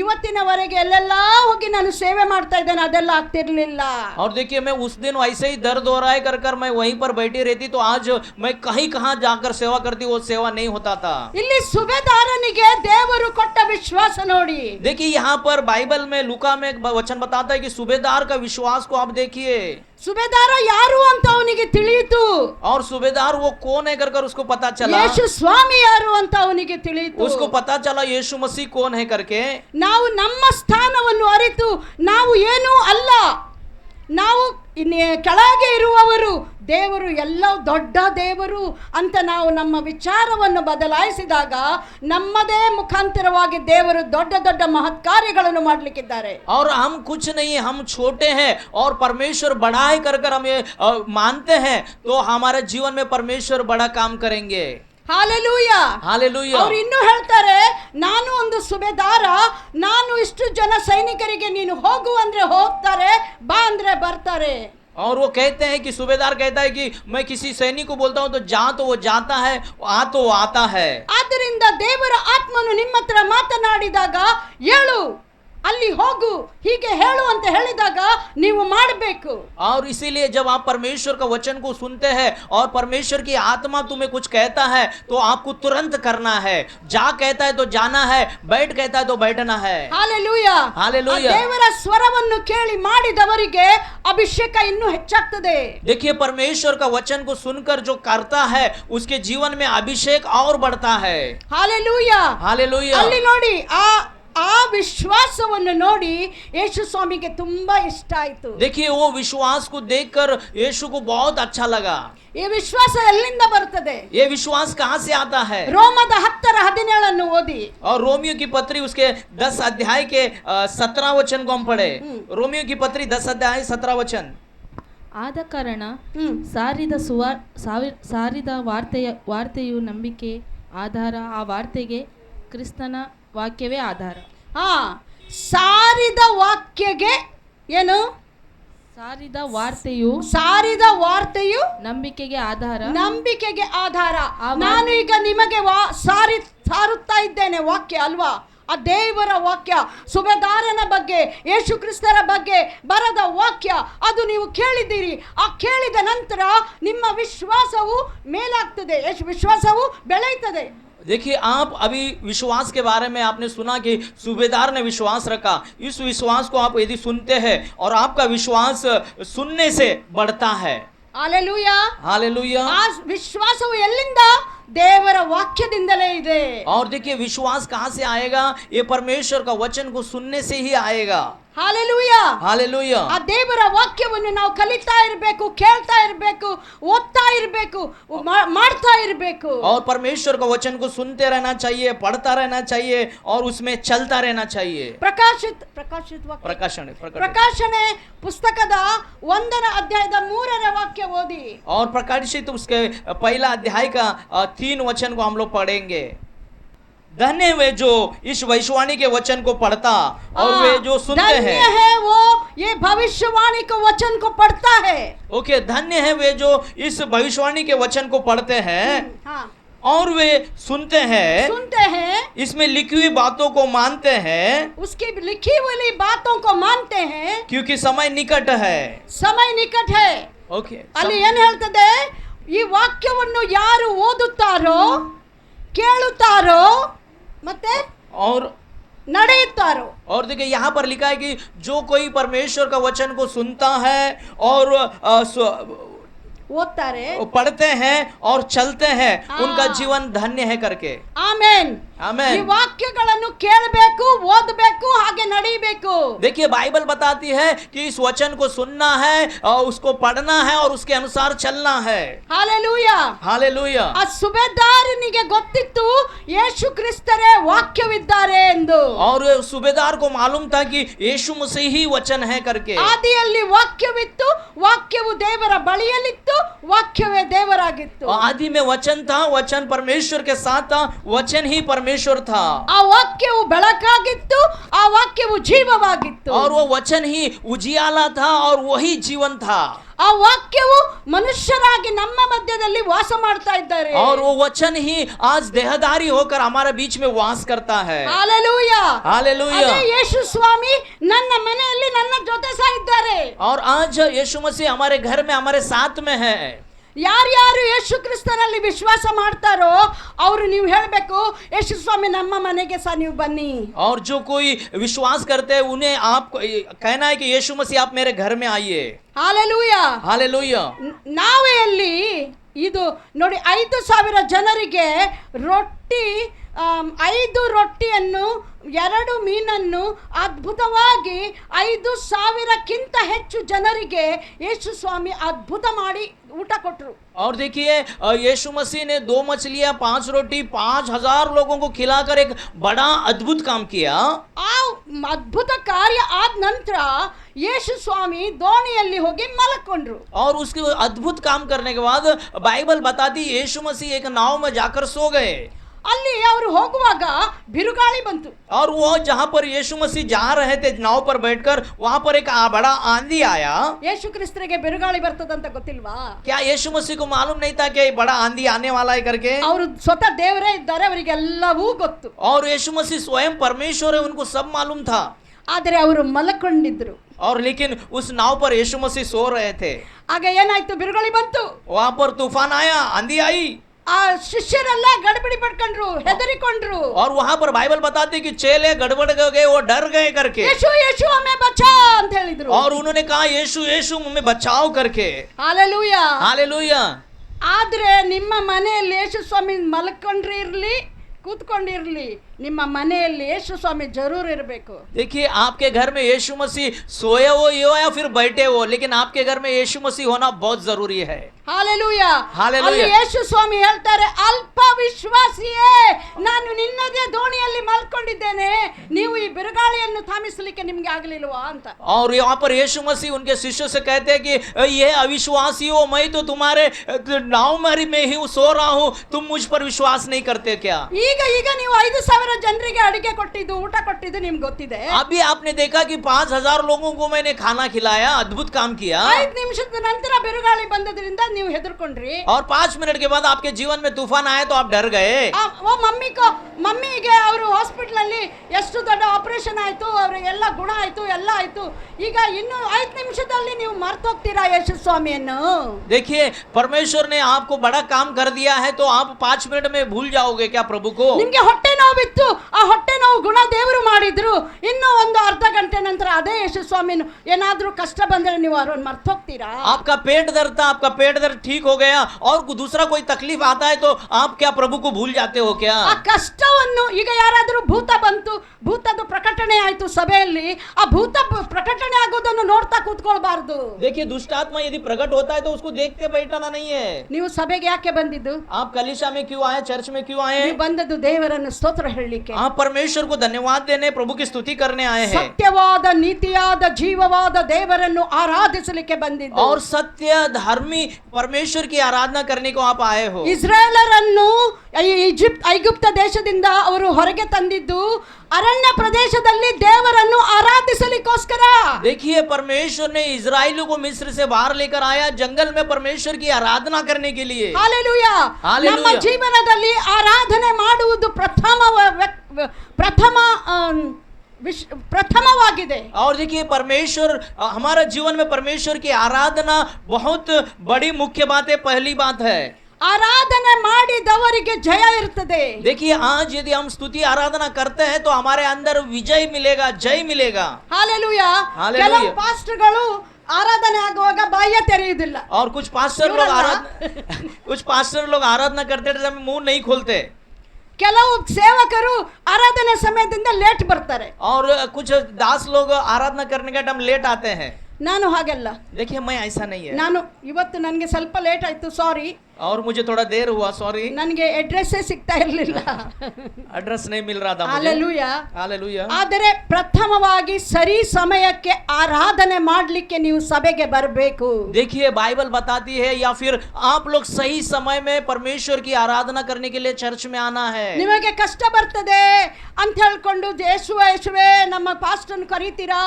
ಇವತ್ತಿನವರೆಗೆ ಎಲ್ಲೆಲ್ಲ ಹೋಗಿ ನಾನು ಸೇವೆ ಮಾಡ್ತಾ ಇದ್ದೇನೆ, ಅದೆಲ್ಲ ಆಗ್ತಿರ್ಲಿಲ್ಲ. और देखिए मैं उस दिन ऐसे ही दर्द हो रहा है कर मैं वहीं पर बैठी रहती तो आज मैं कहाँ जाकर सेवा करती, वो सेवा नहीं होता था। ಇಲ್ಲಿ ಸುಬೇದಾರನಿಗೆ ದೇವರು ಕೊಟ್ಟ ವಿಶ್ವಾಸ ನೋಡಿ. देखिए यहाँ पर बाइबल में लूका में एक वचन बताता है कि सूबेदार का विश्वास को आप देखिए। ಸುಬೇದಾರ ಯಾರು ಅಂತ ಅವನಿಗೆ ತಿಳಿಯಿತು. और सूबेदार वो कौन है कर उसको पता चला। ಯೇಸು ಸ್ವಾಮಿ ಯಾರು ಅಂತ ಅವನಿಗೆ ತಿಳಿಯಿತು. उसको पता चला यीशु मसीह कौन है करके। ನಾವು ನಮ್ಮ ಸ್ಥಾನವನ್ನು ಅರಿತು ನಾವು ಏನೂ ಅಲ್ಲ, ನಾವು ಕೆಳಗೆ ಇರುವವರು, ದೇವರು ಎಲ್ಲ ದೊಡ್ಡ ದೇವರು ಅಂತ ನಾವು ನಮ್ಮ ವಿಚಾರವನ್ನು ಬದಲಾಯಿಸಿದಾಗ ನಮ್ಮದೇ ಮುಖಾಂತರವಾಗಿ ದೇವರು ದೊಡ್ಡ ದೊಡ್ಡ ಮಹತ್ ಕಾರ್ಯಗಳನ್ನು ಮಾಡಲಿಕ್ಕಿದ್ದಾರೆ. और हम कुछ नहीं, हम छोटे हैं और परमेश्वर बड़ा है कर हम ये मानते हैं तो हमारे जीवन में परमेश्वर बड़ा काम करेंगे। ಹಾಲೆಲೂಯಾ. हालेलुया। ಅವ್ರು ಇನ್ನೂ ಹೇಳ್ತಾರೆ, ನಾನು ಒಂದು ಸುಬೇದಾರ, ನಾನು ಇಷ್ಟು ಜನ ಸೈನಿಕರಿಗೆ ನೀನು ಹೋಗು ಅಂದ್ರೆ ಹೋಗ್ತಾರೆ, ಬಾ ಅಂದ್ರೆ ಬರ್ತಾರೆ. और वो कहते हैं कि सूबेदार कहता है कि मैं किसी सैनिक को बोलता हूं तो जा तो वो जाता है, आ तो वो आता है। ಆದ್ದರಿಂದ ದೇವರ ಆತ್ಮನು ನಿಮ್ಮ ಹತ್ರ ಮಾತನಾಡಿದಾಗ ಹೇಳು, ಅಲ್ಲಿ ಹೋಗು, ಹೀಗೆ ಹೇಳು ಅಂತ ಹೇಳಿದಾಗ ನೀವು ಮಾಡಬೇಕು. और इसीलिए जब आप परमेश्वर का वचन को सुनते हैं और परमेश्वर की आत्मा तुम्हें कुछ कहता है तो आपको तुरंत करना है। जा कहता है तो जाना है, बैठ कहता है तो बैठना है। ಹಾಲೆಲೂಯಾ. हालेलुया। ದೇವರ ಸ್ವರವನ್ನು ಕೇಳಿ ಮಾಡಿದವರಿಗೆ ಅಭಿಷೇಕ ಇನ್ನೂ ಹೆಚ್ಚಾಗ್ತದೆ. देखिए, परमेश्वर का वचन को सुनकर जो करता है उसके जीवन में अभिषेक और बढ़ता है। ಹಾಲೆಲೂಯಾ. हालेलुया। ಅಲ್ಲಿ ನೋಡಿ, ಆ ವಿಶ್ವಾಸವನ್ನು ನೋಡಿ ಯೇಸು ಸ್ವಾಮಿಗೆ ತುಂಬಾ ಇಷ್ಟ ಆಯ್ತು. देखिए, वो विश्वास को देखकर यीशु को बहुत अच्छा लगा। ಈ ವಿಶ್ವಾಸ ಎಲ್ಲಿಂದ ಬರ್ತದೆ? ये विश्वास कहाँ से आता है? ರೋಮದ 10:17 ಓದಿ. और रोमियो की पत्री उसके 10 अध्याय के 17 वचन को हम पढ़े। रोमियो की पत्री 10 अध्याय 17 वचन। ಆದ ಕಾರಣ ಸಾರಿದ ವಾರ್ತೆಯು ನಂಬಿಕೆ ಆಧಾರ, ಆ ವಾರ್ತೆಗೆ ಕ್ರಿಸ್ತನ ವಾಕ್ಯವೇ ಆಧಾರ. ಸಾರಿದ ವಾಕ್ಯಗೆ ಏನು? ಸಾರಿದ ವಾರ್ತೆಯು ನಂಬಿಕೆಗೆ ಆಧಾರ, ನಂಬಿಕೆಗೆ ಆಧಾರ. ನಾನು ಈಗ ನಿಮಗೆ ಸಾರುತ್ತಾ ಇದ್ದೇನೆ ವಾಕ್ಯ ಅಲ್ವಾ? ಆ ದೇವರ ವಾಕ್ಯ, ಸುಬೇದಾರನ ಬಗ್ಗೆ, ಯೇಸು ಕ್ರಿಸ್ತರ ಬಗ್ಗೆ ಬರದ ವಾಕ್ಯ, ಅದು ನೀವು ಕೇಳಿದ್ದೀರಿ. ಆ ಕೇಳಿದ ನಂತರ ನಿಮ್ಮ ವಿಶ್ವಾಸವು ಮೇಲಾಗ್ತದೆ, ವಿಶ್ವಾಸವು ಬೆಳೆಯುತ್ತದೆ. देखिए, आप अभी विश्वास के बारे में आपने सुना कि सूबेदार ने विश्वास रखा। इस विश्वास को आप यदि सुनते हैं और आपका विश्वास सुनने से बढ़ता है। हालेलुया। हालेलुया। ಆ ವಿಶ್ವಾಸವು ಎಲ್ಲಿಂದ? ದೇವರ ವಾಕ್ಯದಿಂದಲೇ ಇದೆ. और देखिए, विश्वास कहाँ से आएगा? ये परमेश्वर का वचन को सुनने से ही आएगा। ಹಾಲೆಲೂಯಾ. हालेलुया। ಆ ದೇವರ ವಾಕ್ಯವನ್ನು ನಾವು ಕಲಿತಾ ಇರಬೇಕು, ಕೇಳ್ತಾ ಇರಬೇಕು, ಓದ್ತಾ ಇರಬೇಕು, ಮಾಡ್ತಾ ಇರಬೇಕು. और परमेश्वर का वचन को सुनते रहना चाहिए, पढ़ता रहना चाहिए और उसमें चलता रहना चाहिए। ಪ್ರಕಾಶನೆ ಪುಸ್ತಕದ 1ನೇ ಅಧ್ಯಾಯದ 3ನೇ ವಾಕ್ಯ ಓದಿ. और प्रकाशित उसके पहला अध्याय का 3 वचन को हम लोग पढ़ेंगे। धन्य वे जो इस भविष्यवाणी के वचन को पढ़ता और वे जो सुनते हैं। धन्य है वो ये भविष्यवाणी के वचन को पढ़ता है। ओके, धन्य है वे जो इस भविष्यवाणी के वचन को पढ़ते हैं और वे सुनते हैं, इसमें लिखी हुई बातों को मानते हैं, उसकी लिखी हुई बातों को मानते हैं, क्योंकि समय निकट है। समय निकट है। ओके, ಅಲ್ಲಿ ಏನು ಹೇಳ್ತದೆ? ಈ ವಾಕ್ಯವನ್ನು ಯಾರು ಓದುತ್ತಾರೋ, ಕೇಳುತ್ತಾರೋ ಮತ್ತೆ और ನಡೆಯುತ್ತಾರೋ. और देखिए, यहाँ पर लिखा है कि जो कोई परमेश्वर का वचन को सुनता है और ಓದ್ತಾರೆ, पढ़ते हैं और चलते हैं, उनका जीवन धन्य है करके। ಆಮೆನ್. आमेन। ಈ ವಾಕ್ಯಗಳನ್ನು ಕೇಳಬೇಕು, ಓದಬೇಕು, ಹಾಗೆ ನಡೆಯಬೇಕು. देखिए, बाइबल बताती है कि इस वचन को सुनना है और उसको पढ़ना है और उसके अनुसार चलना है। ಹಾಲೆಲೂಯಾ. हालेलुया। ಆ ಸುಬೇದಾರನಿಗೆ ಗೊತ್ತಿತ್ತು ಯೇಸು ಕ್ರಿಸ್ತರೇ ವಾಕ್ಯವಿದ್ದಾರೆ ಎಂದು. और सूबेदार को मालूम था कि यीशु मसीह ही वचन है करके। ಆದಿಯಲ್ಲಿ ವಾಕ್ಯವಿತ್ತು, ವಾಕ್ಯವು ದೇವರ ಬಳಿಯಲ್ಲಿತ್ತು, ವಾಕ್ಯವೇ ದೇವರಾಗಿತ್ತು. आदि में वचन था, वचन परमेश्वर के साथ था, वचन ही परमेश्वर था। ಆ ವಾಕ್ಯವು ಬೆಳಕಾಗಿತ್ತು, ಆ ವಾಕ್ಯವು ಜೀವವಾಗಿತ್ತು. और वो वचन ही उजियाला था और वही जीवन था। ಆ ವಾಕ್ಯವು ಮನುಷ್ಯರಾಗಿ ನಮ್ಮ ಮಧ್ಯದಲ್ಲಿ ವಾಸ ಮಾಡ್ತಾ ಇದ್ದಾರೆ. और वो वचन ही आज देहधारी होकर हमारे बीच में वास करता है। ಹಾಲೆಲೂಯಾ. हालेलुया। ಅದೇ ಯೇಸು ಸ್ವಾಮಿ ನನ್ನ ಮನೆಯಲ್ಲಿ ನನ್ನ ಜೊತೆ ಸಹ ಇದ್ದಾರೆ. और आज यीशु मसीह हमारे घर में हमारे साथ में है। ಯಾರ್ಯಾರು ಯೇಸು ಕ್ರಿಸ್ತನಲ್ಲಿ ವಿಶ್ವಾಸ ಮಾಡ್ತಾರೋ ಅವರು ನೀವು ಹೇಳಬೇಕು, ಯೇಸು ಸ್ವಾಮಿ ನಮ್ಮ ಮನೆಗೆ ಸಹ ನೀವು ಬನ್ನಿ. और जो कोई विश्वास करते हैं उन्हें आप कहना है कि यीशु मसीह आप मेरे घर में आइए। ಹಾಲೆಲೂಯಾ. हालेलुया। ನಾವೇ ಅಲ್ಲಿ ಇದು ನೋಡಿ, 5,000 ಜನರಿಗೆ ರೊಟ್ಟಿ, 5 ರೊಟ್ಟಿಯನ್ನು 2 ಮೀನನ್ನು ಅದ್ಭುತವಾಗಿ 5,000ಕ್ಕಿಂತ ಹೆಚ್ಚು ಜನರಿಗೆ ಯೇಸು ಸ್ವಾಮಿ ಅದ್ಭುತ ಮಾಡಿ ಊಟ ಕೊಟ್ಟರು. और देखिए, यीशु मसीह ने 2 मछलियां 5 रोटी 5,000 लोगों को खिलाकर एक बड़ा अद्भुत काम किया। ಆ ಅದ್ಭುತ ಕಾರ್ಯ ಆದ ನಂತರ ಯೇಸು ಸ್ವಾಮಿ ದೋಣಿಯಲ್ಲಿ ಹೋಗಿ ಮಲಕೊಂಡ್ರು. और उसके अद्भुत काम करने के बाद बाइबल बताती यीशु मसीह एक नाव में जाकर सो गए ಅಲ್ಲಿ ಅವರು ಹೋಗುವಾಗ ಬಿರುಗಾಳಿ ಬಂತು. और वो जहां पर यीशु मसीह जा रहे थे नाव पर बैठकर वहां पर एक बड़ा आंधी आया. ಯೇಸು ಕ್ರಿಸ್ತರಿಗೆ ಬಿರುಗಾಳಿ ಬರ್ತದಂತ ಗೊತ್ತಿಲ್ವಾ? क्या यीशु मसीह को मालूम नहीं था कि बड़ा आंधी आने वाला है करके? ಅವರು ಸ್ವತಃ ದೇವರೇ ಇದ್ದಾರೆ, ಅವರಿಗೆಲ್ಲವೂ ಗೊತ್ತು. और यीशु मसीह स्वयं परमेश्वर है, उनको सब मालूम था. ಆದರೆ ಅವರು ಮಲಕೊಂಡಿದ್ರು. और लेकिन उस नाव पर यीशु मसीह सो रहे थे. ಆಗ ಏನಾಯ್ತು? ಬಿರುಗಾಳಿ ಬಂತು, वहां पर तूफान आया, आंधी आई. ಆ ಶಿಷ್ಯರೆಲ್ಲ ಗಡಬಡಿ ಪಡ್ಕೊಂಡ್ರು, ಹೆದರಿಕೊಂಡ್ರು. और वहां पर बाइबल बताती कि चेले गड़बड़ गए, वो डर गए करके. ಯೇಸು ಯೇಸು ಹಮೇ ಬಚಾ ಅಂತ ಹೇಳಿದ್ರು. और उन्होंने कहा यीशु यीशु हमें बचाओ करके. ಹಾಲೆಲೂಯಾ. हालेलुया. ಆದ್ರೆ ನಿಮ್ಮ ಮನೆಯಲ್ಲಿ ಯೇಸು ಸ್ವಾಮಿ ಮಲ್ಕೊಂಡಿರ್ಲಿ ಕೂತ್ಕೊಂಡಿರ್ಲಿ, ನಿಮ್ಮ ಮನೆಯಲ್ಲಿ ಯೇಸು ಸ್ವಾಮಿ ಜರೂರ್ ಇರಬೇಕು. देखिए आपके घर में यीशु मसीह सोए हो या फिर बैठे हो, लेकिन आपके घर में यीशु मसीह होना बहुत जरूरी है. ಹಾಲೆಲೂಯಾ. ಹಾಲೆಲೂಯಾ. ಅಲ್ಲಿ ಯೇಸು ಸ್ವಾಮಿ ಹೇಳ್ತಾರೆ, ಅಲ್ಪ ವಿಶ್ವಾಸಿಯೇ, ನಾನು ನಿನ್ನದೇ ದೋಣಿಯಲ್ಲಿ ಮಲ್ಕೊಂಡಿದ್ದೇನೆ, ನೀವು ಈ ಬಿರುಗಾಳಿಯನ್ನು ಥಾಮಿಸಲಿಕ್ಕೆ ನಿಮ್ಗೆ ಆಗಲಿಲ್ವಾ ಅಂತ. और यहाँ पर यीशु मसीह उनके शिष्यों से कहते हैं कि ये अविश्वासी हो, मैं तो तुम्हारे नाव में ही सो रहा हूँ, तुम मुझ पर विश्वास नहीं करते क्या? ಈಗ ನೀವು 5,000 ಜನರಿಗೆ ಅಡಿಗೆ ಕೊಟ್ಟಿದ್ದು, ಊಟ ಕೊಟ್ಟಿದ್ದು ನಿಮ್ಗೆ ಗೊತ್ತಿದೆ. अभी आपने देखा कि 5,000 लोगों को मैंने खाना खिलाया, अद्भुत काम किया. 5 ನಿಮಿಷದ ನಂತರ ಬಿರುಗಾಳಿ ಬಂದದ್ರಿಂದ ನೀವು ಹೆದರ್ಕೊಂಡ್ರಿ. और 5 मिनट के बाद आपके जीवन में तूफान आया तो आप डर गए. ಓ ಮಮ್ಮಿಗೆ ಅವರು ಹಾಸ್ಪಿಟಲ್ ಅಲ್ಲಿ ಎಷ್ಟು ದೊಡ್ಡ ಆಪರೇಷನ್ ಆಯ್ತು, ಅವ್ರಿಗೆಲ್ಲ ಗುಣ ಆಯ್ತು, ಎಲ್ಲ ಆಯ್ತು. ಈಗ ಇನ್ನು 5 ನಿಮಿಷದಲ್ಲಿ ನೀವು ಮರ್ತೋಗ್ತೀರಾ ಯೇಸು ಸ್ವಾಮಿಯನ್ನು? देखिए परमेश्वर ने आपको बड़ा काम कर दिया है तो आप 5 मिनट में भूल जाओगे क्या प्रभु को? ನಿಮ್ಗೆ ಹೊಟ್ಟೆ ನೋವಿತ್ತು, ಆ ಹೊಟ್ಟೆ ನೋವು ಗುಣ ದೇವರು ಮಾಡಿದ್ರು, ಇನ್ನು ಒಂದು ಅರ್ಧ ಗಂಟೆ ನಂತರ ಅದೇ ಯೇಸು ಸ್ವಾಮಿನು ಏನಾದ್ರೂ ಕಷ್ಟ ಬಂದ್ರೆ ನೀವು ಅವ್ರನ್ನ ಮರ್ತೋಗ್ತೀರಾ? आपका पेट दर्द था, आपका पेट दर्द ठीक हो गया और दूसरा कोई तकलीफ आता है तो आप क्या प्रभु को भूल जाते हो क्या? ಆ ಕಷ್ಟವನ್ನು ಈಗ ಯಾರಾದ್ರೂ ಭೂತ ಬಂತು, ಭೂತದ ಪ್ರಕಟಣೆ ಆಯ್ತು ಸಭೆಯಲ್ಲಿ, ಆ ಭೂತ ಪ್ರಕಟಣೆ ಆಗೋದನ್ನು ನೋಡ್ತಾ ಕೂತ್ಕೊಳ್ಬಾರ್ದು. देखिए दुष्ट आत्मा यदि प्रकट होता है तो उसको देखते बैठना नहीं है. ನೀವು ಸಭೆಗೆ ಯಾಕೆ ಬಂದಿದ್ದು? आप कलीसिया में क्यों आए, चर्च में क्यों आए? ನೀವು ಬಂದದ್ದು ದೇವರನ್ನು ಸ್ತೋತ್ರ ಹೇಳಲಿಕ್ಕೆ. आप परमेश्वर को धन्यवाद देने, प्रभु की स्तुति करने आए हैं. ಸತ್ಯವಾದ ನೀತಿಯಾದ ಜೀವವಾದ ದೇವರನ್ನು ಆರಾಧಿಸಲಿಕ್ಕೆ ಬಂದಿದ್ದು. और सत्य धर्मी परमेश्वर की आराधना करने को आप आए हो. ಇಸ್ರಾಯೇಲರನ್ನು ಐಗುಪ್ತ ದೇಶದಿಂದ ಅವರು ಹೊರಗೆ ತಂದಿದ್ದು ಅರಣ್ಯ ಪ್ರದೇಶದಲ್ಲಿ ದೇವರನ್ನು ಆರಾಧಿಸಲಿಕ್ಕೋಸ್ಕರ. देखिए परमेश्वर ने इजराइलियों को मिस्र से बाहर लेकर आया जंगल में परमेश्वर की आराधना करने के लिए. ಹಾಲೆಲೂಯಾ. ಹಾಲೆಲೂಯಾ. ನಮ್ಮ ಜೀವನದಲ್ಲಿ ಆರಾಧನೆ ಮಾಡುವುದು ಪ್ರಥಮವಾಗಿದೆ. और देखिए परमेश्वर हमारा जीवन में परमेश्वर की आराधना बहुत बड़ी मुख्य बात है, पहली बात है. ಆರಾಧನೆ ಮಾಡಿದವರಿಗೆ ಜಯ ಇರ್ತದೆ. देखिए आज यदि हम स्तुति आराधना करते हैं तो हमारे अंदर विजय मिलेगा, जय मिलेगा. ಹಾಲೆಲೂಯಾ. ಹಾಲೆಲೂಯಾ. ಕೆಲವು ಪಾಸ್ಟರ್ಗಳು ಆರಾಧನೆ ಆಗುವಾಗ ಬಾಯ ತೆರೆಯುವುದಿಲ್ಲ. और कुछ पास्टर लोग आराधना करते समय मुंह नहीं खोलते. ಕೆಲವು ಸೇವಕರು ಆರಾಧನೆ ಸಮಯದಿಂದ ಲೇಟ್ ಬರ್ತಾರೆ. और कुछ दास लोग आराधना करने का टाइम लेट आते हैं. ನಾನು ಹಾಗೆಲ್ಲ. देखिए मैं ऐसा नहीं है. ನಾನು ಇವತ್ತು ನನಗೆ ಸ್ವಲ್ಪ ಲೇಟ್ ಆಯ್ತು, ಸಾರಿ. और मुझे थोड़ा देर हुआ, सॉरी. ನನಗೆ ಅಡ್ರೆಸ್ ಸಿಗ್ತಾ ಇರಲಿಲ್ಲ. एड्रेस नहीं मिल रहा था मुझे. ಹಾಲೆಲೂಯಾ. हालेलुया. ಆದರೆ ಪ್ರಥಮವಾಗಿ ಸರಿ ಸಮಯಕ್ಕೆ ಆರಾಧನೆ ಮಾಡಲಿಕ್ಕೆ ನೀವು ಸಭೆಗೆ ಬರಬೇಕು. देखिए बाइबल बताती है या फिर आप लोग सही समय में परमेश्वर की आराधना करने के लिए चर्च में आना है. ನಿಮಗೆ ಕಷ್ಟ ಬರ್ತದೆ ಅಂತ ಹೇಳ್ಕೊಂಡು ಯೇಸುವೆ ನಮ್ಮ ಪಾಸ್ಟರ್ನ ಕರೀತೀರಾ,